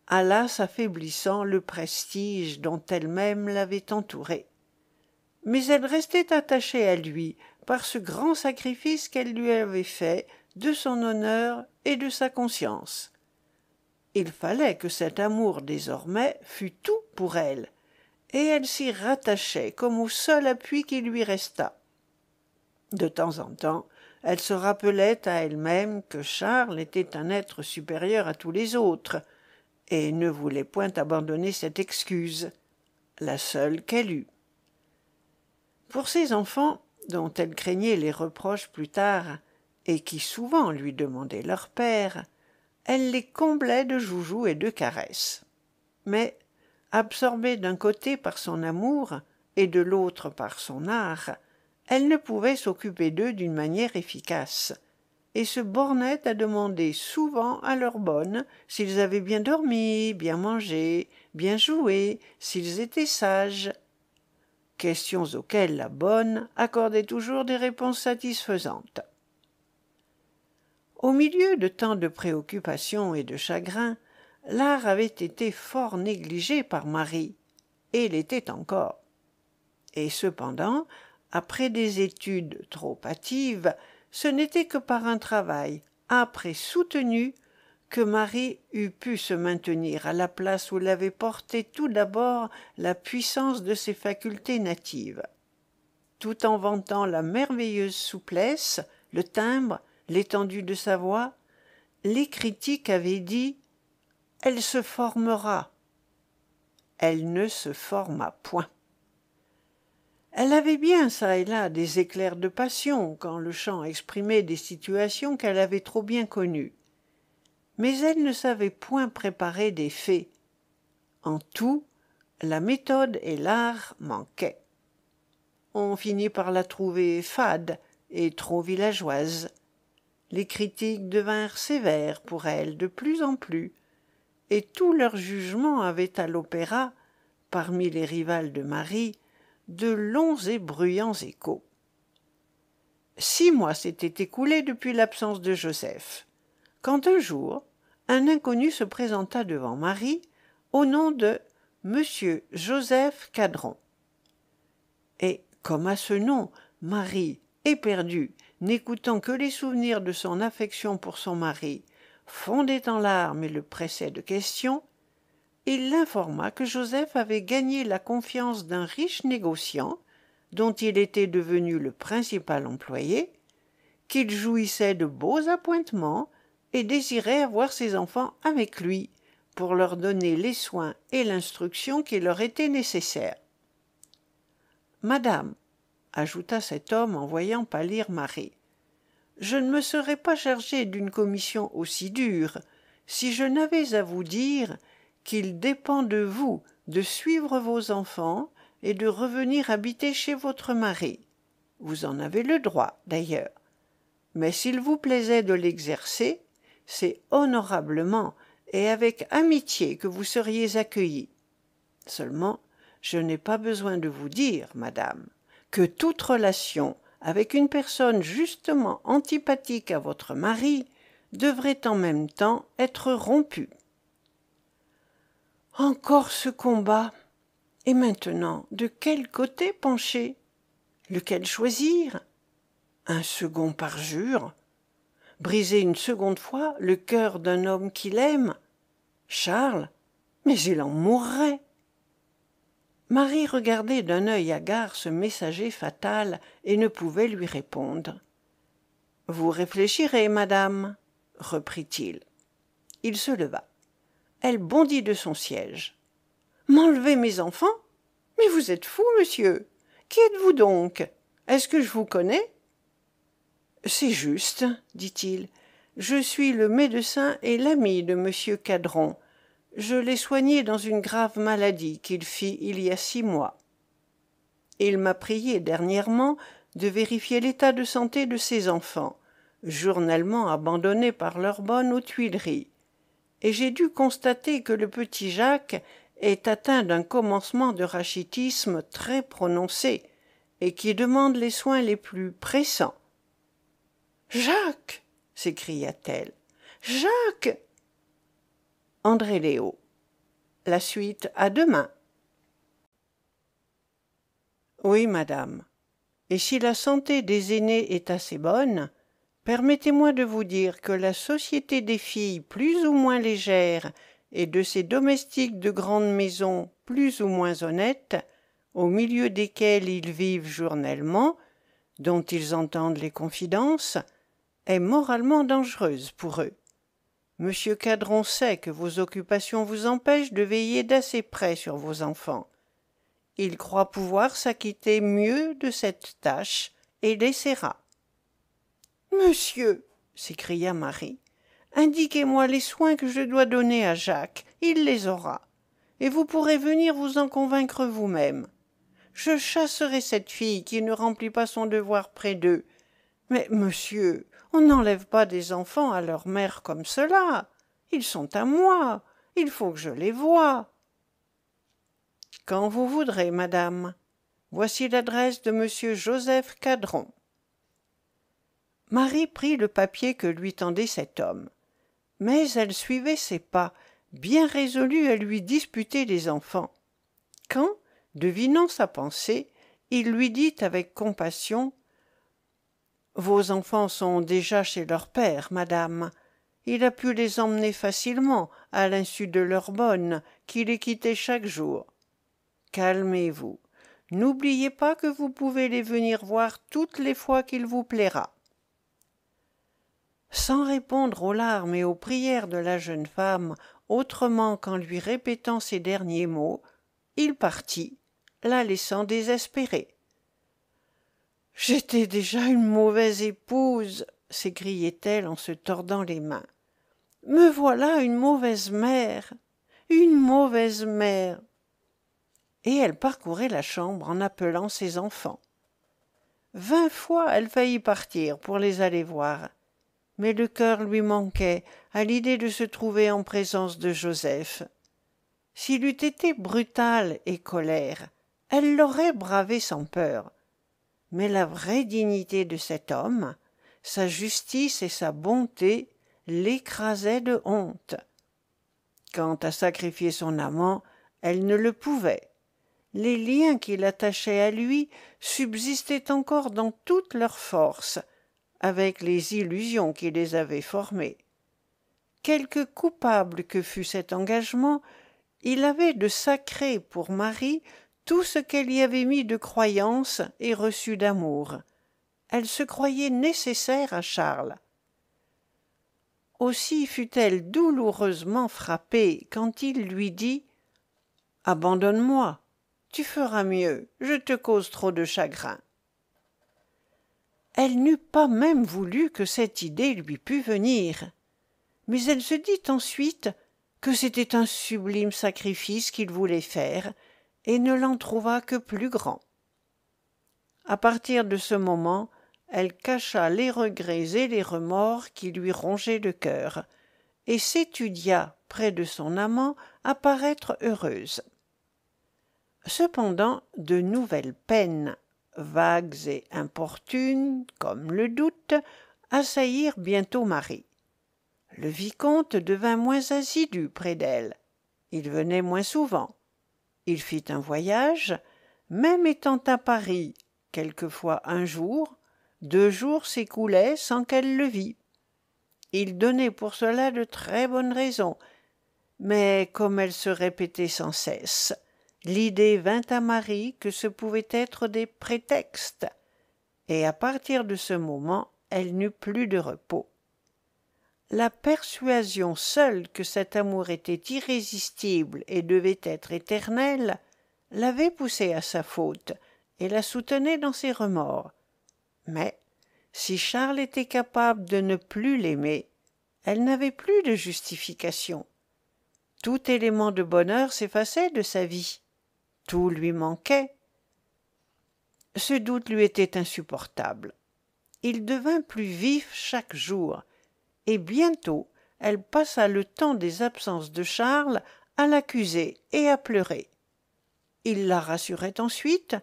alla s'affaiblissant le prestige dont elle-même l'avait entouré. Mais elle restait attachée à lui par ce grand sacrifice qu'elle lui avait fait de son honneur et de sa conscience. Il fallait que cet amour désormais fût tout pour elle, et elle s'y rattachait comme au seul appui qui lui restât. De temps en temps, elle se rappelait à elle-même que Charles était un être supérieur à tous les autres, et ne voulait point abandonner cette excuse, la seule qu'elle eût. Pour ses enfants, dont elle craignait les reproches plus tard, et qui souvent lui demandaient leur père, elle les comblait de joujoux et de caresses. Mais, absorbée d'un côté par son amour et de l'autre par son art, elle ne pouvait s'occuper d'eux d'une manière efficace, et se bornait à demander souvent à leur bonne s'ils avaient bien dormi, bien mangé, bien joué, s'ils étaient sages. Questions auxquelles la bonne accordait toujours des réponses satisfaisantes. Au milieu de tant de préoccupations et de chagrins, l'art avait été fort négligé par Marie, et l'était encore. Et cependant, après des études trop hâtives, ce n'était que par un travail âpre et soutenu que Marie eût pu se maintenir à la place où l'avait portée tout d'abord la puissance de ses facultés natives. Tout en vantant la merveilleuse souplesse, le timbre, l'étendue de sa voix, les critiques avaient dit « Elle se formera ». Elle ne se forma point. Elle avait bien çà et là des éclairs de passion quand le chant exprimait des situations qu'elle avait trop bien connues. Mais elle ne savait point préparer des faits. En tout, la méthode et l'art manquaient. On finit par la trouver fade et trop villageoise. Les critiques devinrent sévères pour elle de plus en plus, et tout leur jugement avait à l'opéra, parmi les rivales de Marie, de longs et bruyants échos. 6 mois s'étaient écoulés depuis l'absence de Joseph, quand un jour, un inconnu se présenta devant Marie au nom de Monsieur Joseph Cadron. Et, comme à ce nom, Marie, éperdue, n'écoutant que les souvenirs de son affection pour son mari, fondait en larmes et le pressait de questions, il l'informa que Joseph avait gagné la confiance d'un riche négociant, dont il était devenu le principal employé, qu'il jouissait de beaux appointements et désirait avoir ses enfants avec lui pour leur donner les soins et l'instruction qui leur étaient nécessaires. « Madame, » ajouta cet homme en voyant pâlir Marie, « je ne me serais pas chargé d'une commission aussi dure si je n'avais à vous dire qu'il dépend de vous de suivre vos enfants et de revenir habiter chez votre mari. Vous en avez le droit, d'ailleurs. Mais s'il vous plaisait de l'exercer, c'est honorablement et avec amitié que vous seriez accueillie. Seulement, je n'ai pas besoin de vous dire, madame, que toute relation avec une personne justement antipathique à votre mari devrait en même temps être rompue. » Encore ce combat. Et maintenant, de quel côté pencher? Lequel choisir? Un second parjure? Briser une seconde fois le cœur d'un homme qu'il aime? Charles? Mais il en mourrait. Marie regardait d'un œil hagard ce messager fatal et ne pouvait lui répondre. « Vous réfléchirez, madame, » reprit-il. Il se leva. Elle bondit de son siège. « M'enlever mes enfants? Mais vous êtes fou, monsieur. Qui êtes-vous donc? Est-ce que je vous connais ?»« C'est juste, » dit-il. « Je suis le médecin et l'ami de monsieur Cadron. Je l'ai soigné dans une grave maladie qu'il fit il y a 6 mois. Il m'a prié dernièrement de vérifier l'état de santé de ses enfants, journellement abandonnés par leur bonne aux Tuileries. Et j'ai dû constater que le petit Jacques est atteint d'un commencement de rachitisme très prononcé et qui demande les soins les plus pressants. « Jacques !» s'écria-t-elle. « Jacques !» André Léo. La suite à demain. Oui, madame. Et si la santé des aînés est assez bonne, Permettez-moi de vous dire que la société des filles plus ou moins légères et de ces domestiques de grande maison plus ou moins honnêtes, au milieu desquels ils vivent journellement, dont ils entendent les confidences, est moralement dangereuse pour eux. Monsieur Cadron sait que vos occupations vous empêchent de veiller d'assez près sur vos enfants. Il croit pouvoir s'acquitter mieux de cette tâche et l'essaiera. « Monsieur, s'écria Marie, indiquez-moi les soins que je dois donner à Jacques, il les aura, et vous pourrez venir vous en convaincre vous-même. Je chasserai cette fille qui ne remplit pas son devoir près d'eux. Mais, monsieur, on n'enlève pas des enfants à leur mère comme cela. Ils sont à moi, il faut que je les voie. »« Quand vous voudrez, madame. Voici l'adresse de monsieur Joseph Cadron. » Marie prit le papier que lui tendait cet homme. Mais elle suivait ses pas, bien résolue à lui disputer les enfants. Quand, devinant sa pensée, il lui dit avec compassion « Vos enfants sont déjà chez leur père, madame. Il a pu les emmener facilement, à l'insu de leur bonne, qui les quittait chaque jour. Calmez-vous. N'oubliez pas que vous pouvez les venir voir toutes les fois qu'il vous plaira. » Sans répondre aux larmes et aux prières de la jeune femme, autrement qu'en lui répétant ces derniers mots, il partit, la laissant désespérée. « J'étais déjà une mauvaise épouse, s'écriait-elle en se tordant les mains. Me voilà une mauvaise mère, une mauvaise mère. Et elle parcourait la chambre en appelant ses enfants. 20 fois elle faillit partir pour les aller voir. Mais le cœur lui manquait à l'idée de se trouver en présence de Joseph. S'il eût été brutal et colère, elle l'aurait bravé sans peur. Mais la vraie dignité de cet homme, sa justice et sa bonté l'écrasaient de honte. Quant à sacrifier son amant, elle ne le pouvait. Les liens qui l'attachaient à lui subsistaient encore dans toute leur force, avec les illusions qui les avaient formées. Quelque coupable que fût cet engagement, il avait de sacré pour Marie tout ce qu'elle y avait mis de croyance et reçu d'amour. Elle se croyait nécessaire à Charles. Aussi fut-elle douloureusement frappée quand il lui dit « Abandonne-moi, tu feras mieux, je te cause trop de chagrin. » Elle n'eût pas même voulu que cette idée lui pût venir, mais elle se dit ensuite que c'était un sublime sacrifice qu'il voulait faire, et ne l'en trouva que plus grand. À partir de ce moment, elle cacha les regrets et les remords qui lui rongeaient le cœur, et s'étudia près de son amant à paraître heureuse. Cependant, de nouvelles peines, vagues et importunes, comme le doute, assaillirent bientôt Marie. Le vicomte devint moins assidu près d'elle. Il venait moins souvent. Il fit un voyage, même étant à Paris, quelquefois un jour, 2 jours s'écoulaient sans qu'elle le vît. Il donnait pour cela de très bonnes raisons, mais comme elle se répétait sans cesse, l'idée vint à Marie que ce pouvaient être des prétextes, et à partir de ce moment, elle n'eut plus de repos. La persuasion seule que cet amour était irrésistible et devait être éternel l'avait poussée à sa faute et la soutenait dans ses remords. Mais si Charles était capable de ne plus l'aimer, elle n'avait plus de justification. Tout élément de bonheur s'effaçait de sa vie. Tout lui manquait. Ce doute lui était insupportable. Il devint plus vif chaque jour, et bientôt elle passa le temps des absences de Charles à l'accuser et à pleurer. Il la rassurait ensuite,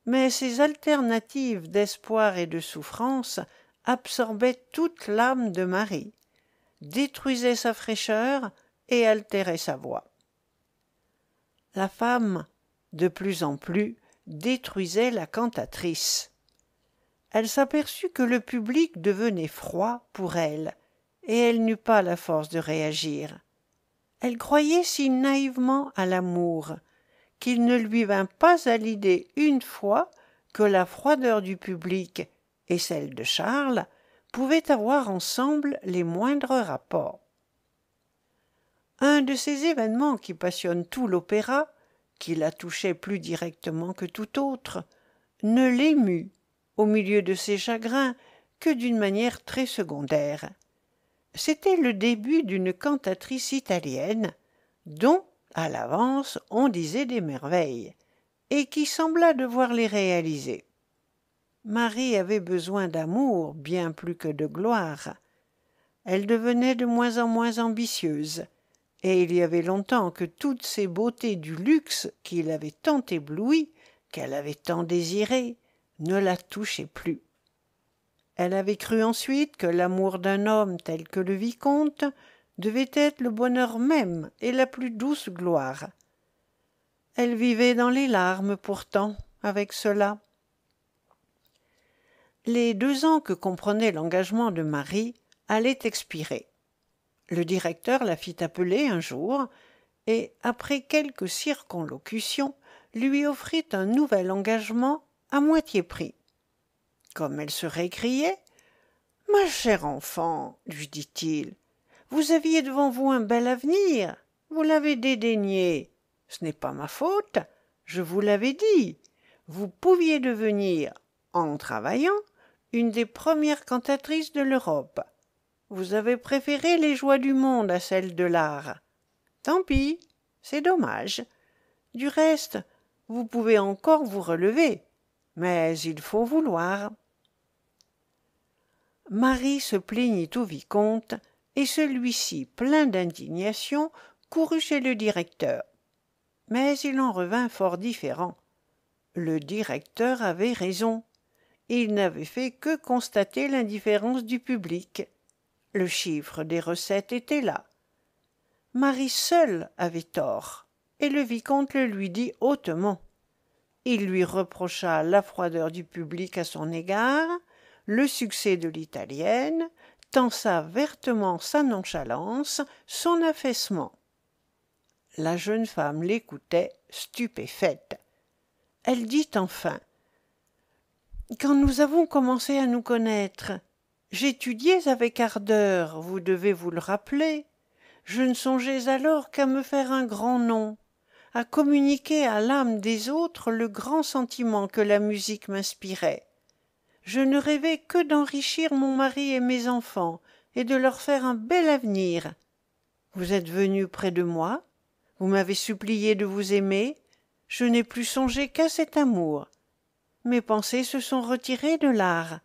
mais ces alternatives d'espoir et de souffrance absorbaient toute l'âme de Marie, détruisaient sa fraîcheur et altéraient sa voix. La femme, de plus en plus, détruisait la cantatrice. elle s'aperçut que le public devenait froid pour elle, et elle n'eut pas la force de réagir. Elle croyait si naïvement à l'amour qu'il ne lui vint pas à l'idée une fois que la froideur du public et celle de Charles pouvaient avoir ensemble les moindres rapports. Un de ces événements qui passionnent tout l'opéra, qui la touchait plus directement que tout autre, ne l'émut, au milieu de ses chagrins, que d'une manière très secondaire. C'était le début d'une cantatrice italienne, dont, à l'avance, on disait des merveilles, et qui sembla devoir les réaliser. Marie avait besoin d'amour bien plus que de gloire. Elle devenait de moins en moins ambitieuse, et il y avait longtemps que toutes ces beautés du luxe qui l'avaient tant éblouie, qu'elle avait tant désirée, ne la touchaient plus. Elle avait cru ensuite que l'amour d'un homme tel que le vicomte devait être le bonheur même et la plus douce gloire. Elle vivait dans les larmes pourtant avec cela. Les 2 ans que comprenait l'engagement de Marie allaient expirer. Le directeur la fit appeler un jour et, après quelques circonlocutions, lui offrit un nouvel engagement à moitié prix. Comme elle se récriait, « Ma chère enfant, lui dit-il, vous aviez devant vous un bel avenir, vous l'avez dédaigné. Ce n'est pas ma faute, je vous l'avais dit. Vous pouviez devenir, en travaillant, une des premières cantatrices de l'Europe. Vous avez préféré les joies du monde à celles de l'art. Tant pis, c'est dommage. Du reste, vous pouvez encore vous relever, mais il faut vouloir. » Marie se plaignit au vicomte, et celui-ci, plein d'indignation, courut chez le directeur. Mais il en revint fort différent. Le directeur avait raison. Il n'avait fait que constater l'indifférence du public. Le chiffre des recettes était là. Marie seule avait tort, et le vicomte le lui dit hautement. Il lui reprocha la froideur du public à son égard, le succès de l'italienne, tança vertement sa nonchalance, son affaissement. La jeune femme l'écoutait, stupéfaite. Elle dit enfin « Quand nous avons commencé à nous connaître, j'étudiais avec ardeur, vous devez vous le rappeler. Je ne songeais alors qu'à me faire un grand nom, à communiquer à l'âme des autres le grand sentiment que la musique m'inspirait. Je ne rêvais que d'enrichir mon mari et mes enfants, et de leur faire un bel avenir. Vous êtes venu près de moi, vous m'avez supplié de vous aimer, je n'ai plus songé qu'à cet amour. Mes pensées se sont retirées de l'art.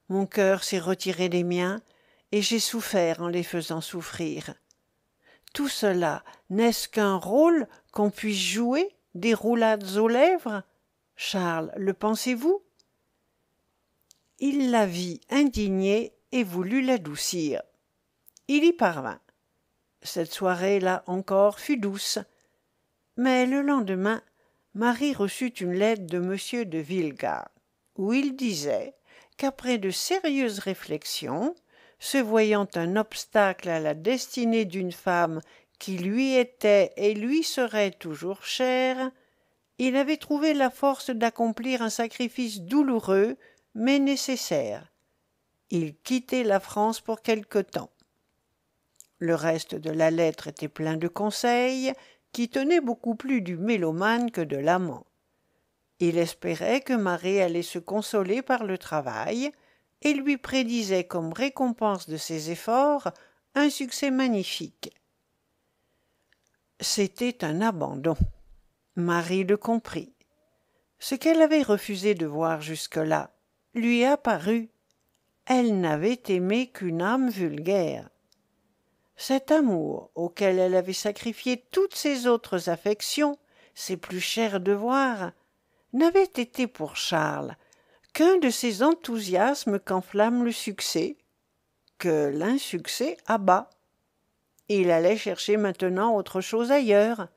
Mon cœur s'est retiré des miens, et j'ai souffert en les faisant souffrir. Tout cela, n'est-ce qu'un rôle qu'on puisse jouer, des roulades aux lèvres? Charles, le pensez-vous? » Il la vit indignée et voulut l'adoucir. Il y parvint. Cette soirée-là encore fut douce. Mais le lendemain, Marie reçut une lettre de M. de Villegard, où il disait qu'après de sérieuses réflexions, se voyant un obstacle à la destinée d'une femme qui lui était et lui serait toujours chère, il avait trouvé la force d'accomplir un sacrifice douloureux mais nécessaire. Il quittait la France pour quelque temps. Le reste de la lettre était plein de conseils qui tenaient beaucoup plus du mélomane que de l'amant. Il espérait que Marie allait se consoler par le travail et lui prédisait comme récompense de ses efforts un succès magnifique. C'était un abandon. Marie le comprit. Ce qu'elle avait refusé de voir jusque-là lui apparut. Elle n'avait aimé qu'une âme vulgaire. Cet amour, auquel elle avait sacrifié toutes ses autres affections, ses plus chers devoirs, n'avait été pour Charles qu'un de ces enthousiasmes qu'enflamme le succès, que l'insuccès abat. Il allait chercher maintenant autre chose ailleurs.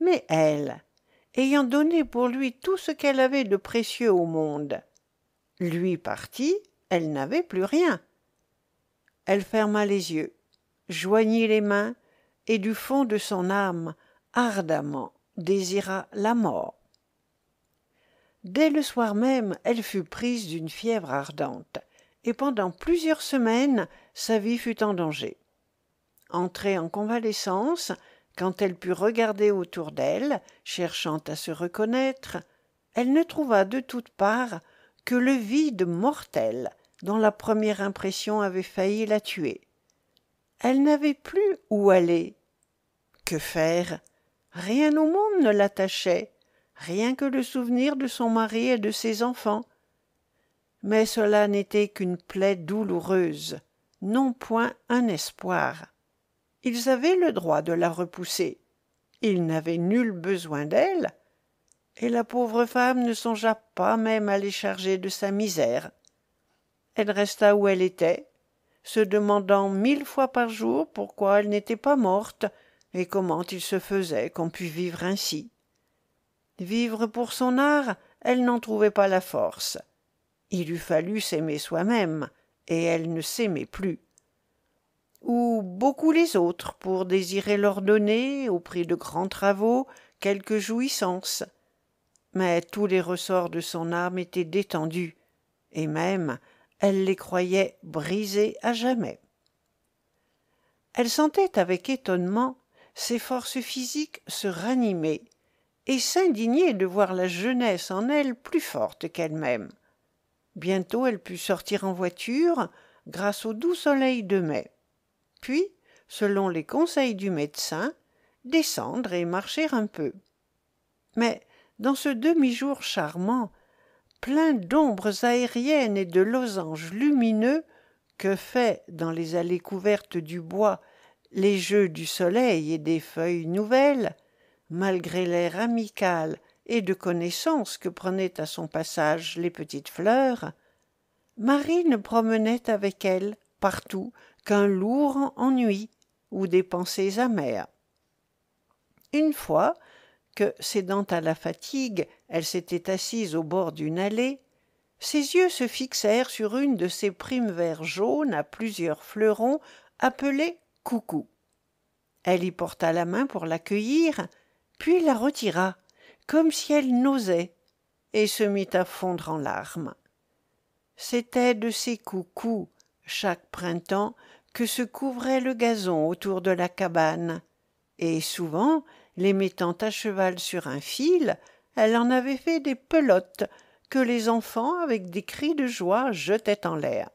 Mais elle, ayant donné pour lui tout ce qu'elle avait de précieux au monde, Lui parti, elle n'avait plus rien. Elle ferma les yeux, joignit les mains, et du fond de son âme, ardemment, désira la mort. Dès le soir même, elle fut prise d'une fièvre ardente, et pendant plusieurs semaines, sa vie fut en danger. Entrée en convalescence, quand elle put regarder autour d'elle, cherchant à se reconnaître, elle ne trouva de toutes parts que le vide mortel dont la première impression avait failli la tuer. Elle n'avait plus où aller. Que faire? Rien au monde ne l'attachait, rien que le souvenir de son mari et de ses enfants. Mais cela n'était qu'une plaie douloureuse, non point un espoir. Ils avaient le droit de la repousser. Ils n'avaient nul besoin d'elle, et la pauvre femme ne songea pas même à les charger de sa misère. Elle resta où elle était, se demandant 1000 fois par jour pourquoi elle n'était pas morte et comment il se faisait qu'on pût vivre ainsi. Vivre pour son art, elle n'en trouvait pas la force. Il eût fallu s'aimer soi-même, et elle ne s'aimait plus. Ou beaucoup les autres pour désirer leur donner, au prix de grands travaux, quelques jouissances. Mais tous les ressorts de son âme étaient détendus, et même elle les croyait brisés à jamais. Elle sentait avec étonnement ses forces physiques se ranimer, et s'indignait de voir la jeunesse en elle plus forte qu'elle-même. Bientôt elle put sortir en voiture, grâce au doux soleil de mai. Puis, selon les conseils du médecin, descendre et marcher un peu. Mais, dans ce demi-jour charmant, plein d'ombres aériennes et de losanges lumineux que fait, dans les allées couvertes du bois, les jeux du soleil et des feuilles nouvelles, malgré l'air amical et de connaissance que prenaient à son passage les petites fleurs, Marie ne promenait avec elle, partout, qu'un lourd ennui ou des pensées amères. Une fois que, cédant à la fatigue, elle s'était assise au bord d'une allée, ses yeux se fixèrent sur une de ces primes verts jaunes à plusieurs fleurons appelés coucou. Elle y porta la main pour l'accueillir, puis la retira, comme si elle n'osait, et se mit à fondre en larmes. C'étaient de ces coucous, chaque printemps, que se couvrait le gazon autour de la cabane, et souvent, les mettant à cheval sur un fil, elle en avait fait des pelotes que les enfants, avec des cris de joie, jetaient en l'air.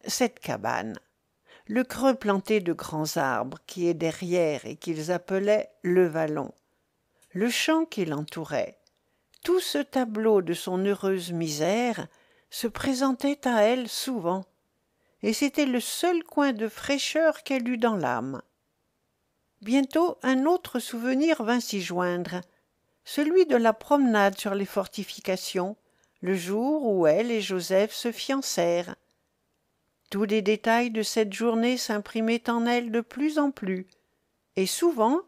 Cette cabane, le creux planté de grands arbres qui est derrière et qu'ils appelaient le vallon, le champ qui l'entourait, tout ce tableau de son heureuse misère se présentait à elle souvent, et c'était le seul coin de fraîcheur qu'elle eût dans l'âme. Bientôt un autre souvenir vint s'y joindre, celui de la promenade sur les fortifications, le jour où elle et Joseph se fiancèrent. Tous les détails de cette journée s'imprimaient en elle de plus en plus, et souvent,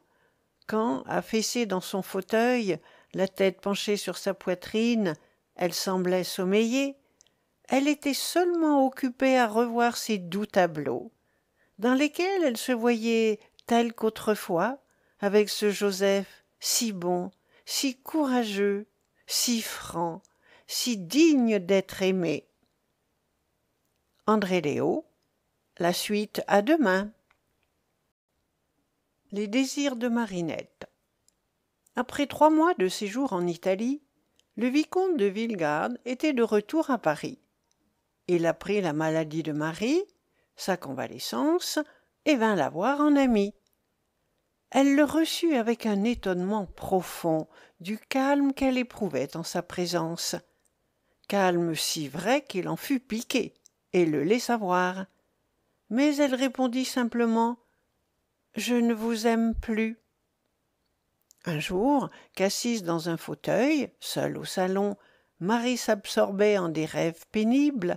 quand, affaissée dans son fauteuil, la tête penchée sur sa poitrine, elle semblait sommeiller, elle était seulement occupée à revoir ces doux tableaux, dans lesquels elle se voyait telle qu'autrefois, avec ce Joseph si bon, si courageux, si franc, si digne d'être aimé. André Léo, la suite à demain. Les désirs de Marinette. Après 3 mois de séjour en Italie, le vicomte de Villegarde était de retour à Paris. Il apprit la maladie de Marie, sa convalescence, et vint la voir en ami. Elle le reçut avec un étonnement profond du calme qu'elle éprouvait en sa présence. Calme si vrai qu'il en fut piqué, et le laissa voir. Mais elle répondit simplement « Je ne vous aime plus ». Un jour, qu'assise dans un fauteuil, seule au salon, Marie s'absorbait en des rêves pénibles,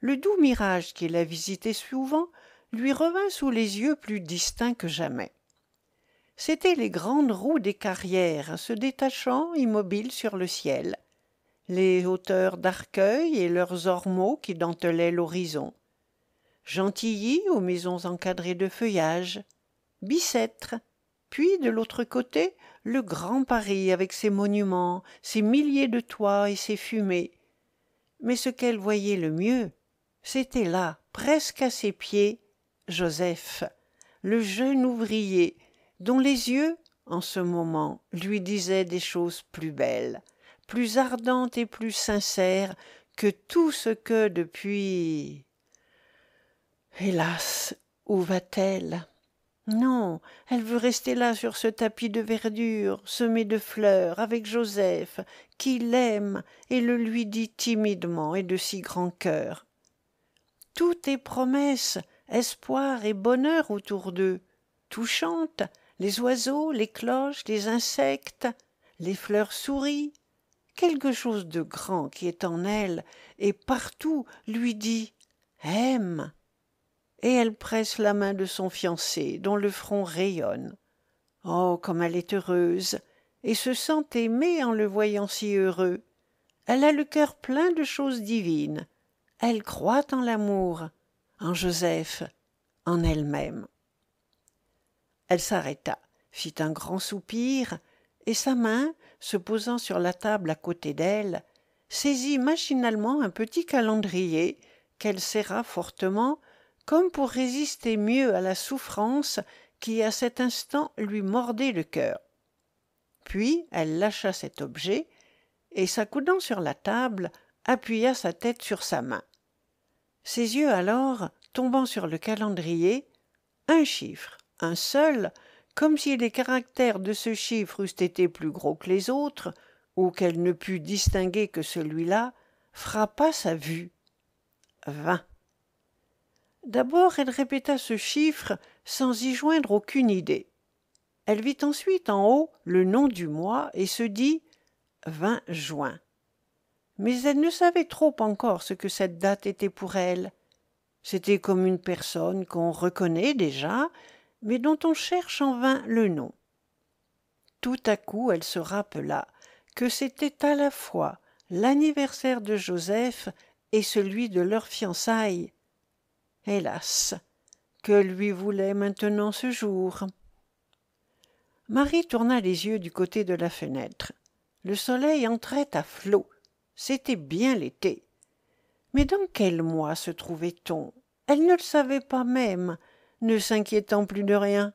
le doux mirage qui la visitait souvent lui revint sous les yeux plus distinct que jamais. C'étaient les grandes roues des carrières se détachant immobiles sur le ciel, les hauteurs d'Arcueil et leurs ormeaux qui dentelaient l'horizon, Gentilly aux maisons encadrées de feuillage, Bicêtre, puis de l'autre côté le grand Paris avec ses monuments, ses milliers de toits et ses fumées. Mais ce qu'elle voyait le mieux, c'était là, presque à ses pieds, Joseph, le jeune ouvrier, dont les yeux, en ce moment, lui disaient des choses plus belles, plus ardentes et plus sincères que tout ce que depuis... Hélas, où va-t-elle? Non, elle veut rester là sur ce tapis de verdure, semé de fleurs, avec Joseph, qui l'aime et le lui dit timidement et de si grand cœur. Tout est promesse, espoir et bonheur autour d'eux. Tout chante, les oiseaux, les cloches, les insectes, les fleurs sourient. Quelque chose de grand qui est en elle et partout lui dit « Aime ». Et elle presse la main de son fiancé, dont le front rayonne. Oh, comme elle est heureuse, et se sent aimée en le voyant si heureux. Elle a le cœur plein de choses divines. Elle croit en l'amour, en Joseph, en elle-même. Elle s'arrêta, fit un grand soupir, et sa main, se posant sur la table à côté d'elle, saisit machinalement un petit calendrier qu'elle serra fortement, comme pour résister mieux à la souffrance qui à cet instant lui mordait le cœur. Puis elle lâcha cet objet, et s'accoudant sur la table, appuya sa tête sur sa main. Ses yeux alors, tombant sur le calendrier, un chiffre, un seul, comme si les caractères de ce chiffre eussent été plus gros que les autres, ou qu'elle ne pût distinguer que celui-là, frappa sa vue. 20. D'abord elle répéta ce chiffre sans y joindre aucune idée. Elle vit ensuite en haut le nom du mois et se dit 20 juin. Mais elle ne savait trop encore ce que cette date était pour elle. C'était comme une personne qu'on reconnaît déjà, mais dont on cherche en vain le nom. Tout à coup elle se rappela que c'était à la fois l'anniversaire de Joseph et celui de leur fiançailles. Hélas, que lui voulait maintenant ce jour? Marie tourna les yeux du côté de la fenêtre. Le soleil entrait à flots. C'était bien l'été. Mais dans quel mois se trouvait-on? Elle ne le savait pas même, ne s'inquiétant plus de rien.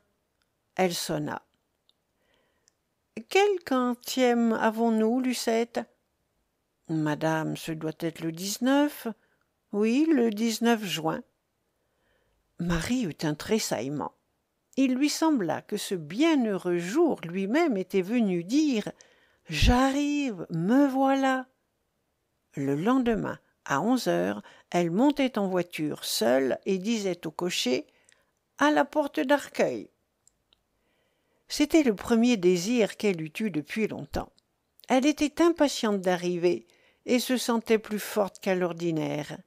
Elle sonna. « Quel quantième avons-nous, Lucette ?»« Madame, ce doit être le 19. Oui, le 19 juin. » Marie eut un tressaillement. Il lui sembla que ce bienheureux jour lui-même était venu dire « J'arrive, me voilà !» Le lendemain, à 11 heures, elle montait en voiture seule et disait au cocher « À la porte d'Arcueil ». C'était le premier désir qu'elle eût eu depuis longtemps. Elle était impatiente d'arriver et se sentait plus forte qu'à l'ordinaire.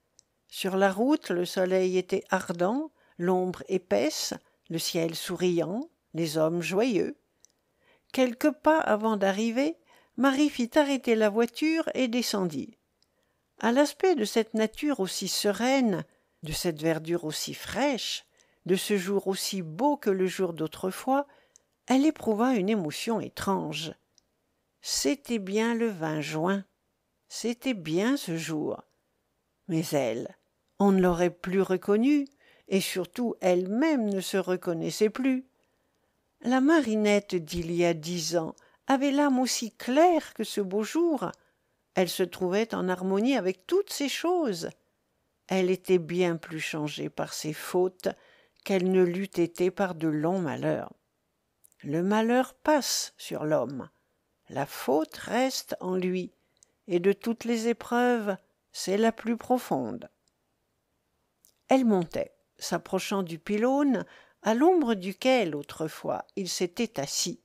Sur la route, le soleil était ardent, l'ombre épaisse, le ciel souriant, les hommes joyeux. Quelques pas avant d'arriver, Marie fit arrêter la voiture et descendit. À l'aspect de cette nature aussi sereine, de cette verdure aussi fraîche, de ce jour aussi beau que le jour d'autrefois, elle éprouva une émotion étrange. C'était bien le 20 juin. C'était bien ce jour. Mais elle, on ne l'aurait plus reconnue, et surtout elle-même ne se reconnaissait plus. La Marinette d'il y a 10 ans avait l'âme aussi claire que ce beau jour. Elle se trouvait en harmonie avec toutes ces choses. Elle était bien plus changée par ses fautes qu'elle ne l'eût été par de longs malheurs. Le malheur passe sur l'homme. La faute reste en lui, et de toutes les épreuves, c'est la plus profonde. Elle montait, s'approchant du pylône, à l'ombre duquel, autrefois, il s'était assis.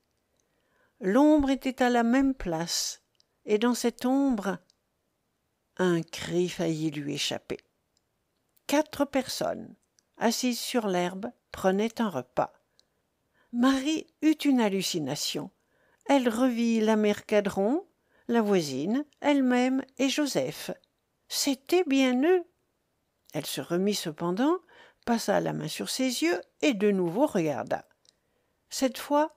L'ombre était à la même place, et dans cette ombre, un cri faillit lui échapper. 4 personnes, assises sur l'herbe, prenaient un repas. Marie eut une hallucination. Elle revit la mère Cadron, la voisine, elle-même et Joseph. C'étaient bien eux. Elle se remit cependant, passa la main sur ses yeux et de nouveau regarda. Cette fois,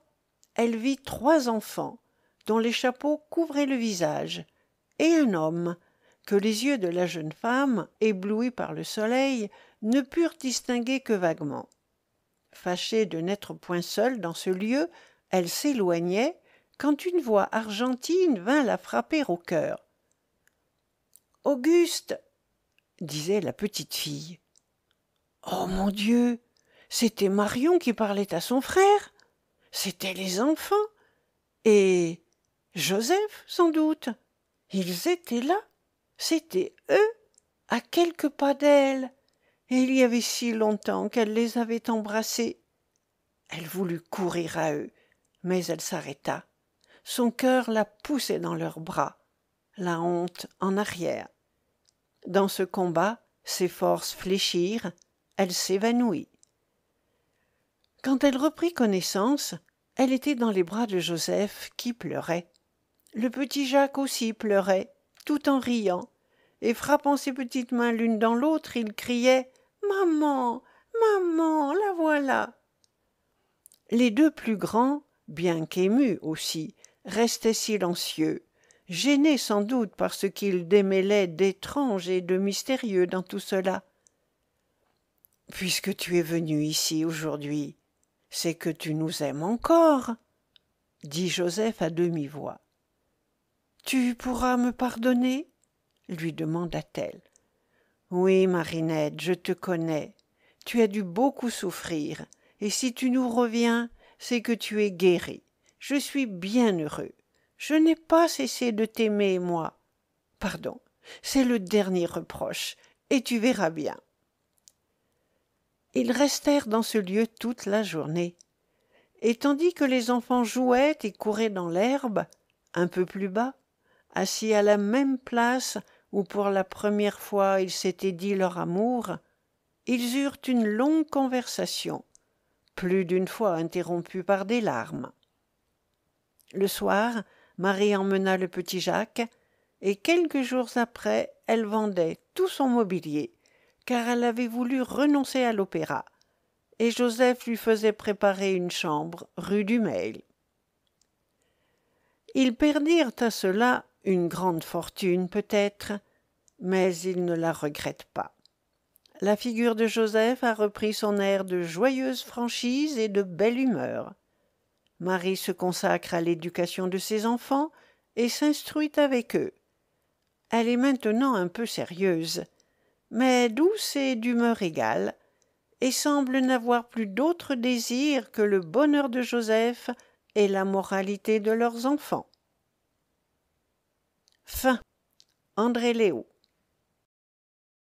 elle vit 3 enfants, dont les chapeaux couvraient le visage, et un homme, que les yeux de la jeune femme, éblouis par le soleil, ne purent distinguer que vaguement. Fâchée de n'être point seule dans ce lieu, elle s'éloignait, quand une voix argentine vint la frapper au cœur. « Auguste !» disait la petite fille. « Oh mon Dieu ! C'était Marion qui parlait à son frère. C'étaient les enfants. Et Joseph, sans doute. Ils étaient là. C'étaient eux, à quelques pas d'elle. Et il y avait si longtemps qu'elle les avait embrassés. » Elle voulut courir à eux, mais elle s'arrêta. Son cœur la poussait dans leurs bras, la honte en arrière. Dans ce combat, ses forces fléchirent, elle s'évanouit. Quand elle reprit connaissance, elle était dans les bras de Joseph qui pleurait. Le petit Jacques aussi pleurait, tout en riant, et frappant ses petites mains l'une dans l'autre, il criait « Maman, maman, la voilà !» Les 2 plus grands, bien qu'émus aussi, restaient silencieux, gênés sans doute par ce qu'ils démêlaient d'étrange et de mystérieux dans tout cela. « Puisque tu es venu ici aujourd'hui, c'est que tu nous aimes encore, » dit Joseph à demi-voix. « Tu pourras me pardonner ?» lui demanda-t-elle. « Oui, Marinette, je te connais. Tu as dû beaucoup souffrir, et si tu nous reviens, c'est que tu es guérie. Je suis bien heureux. Je n'ai pas cessé de t'aimer, moi. Pardon, c'est le dernier reproche, et tu verras bien. » Ils restèrent dans ce lieu toute la journée, et tandis que les enfants jouaient et couraient dans l'herbe, un peu plus bas, assis à la même place où pour la première fois ils s'étaient dit leur amour, ils eurent une longue conversation, plus d'une fois interrompue par des larmes. Le soir, Marie emmena le petit Jacques, et quelques jours après, elle vendait tout son mobilier, car elle avait voulu renoncer à l'opéra, et Joseph lui faisait préparer une chambre rue du Mail. Ils perdirent à cela une grande fortune peut-être, mais ils ne la regrettent pas. La figure de Joseph a repris son air de joyeuse franchise et de belle humeur. Marie se consacre à l'éducation de ses enfants et s'instruit avec eux. Elle est maintenant un peu sérieuse, mais douce et d'humeur égale, et semble n'avoir plus d'autre désir que le bonheur de Joseph et la moralité de leurs enfants. Fin. André Léo.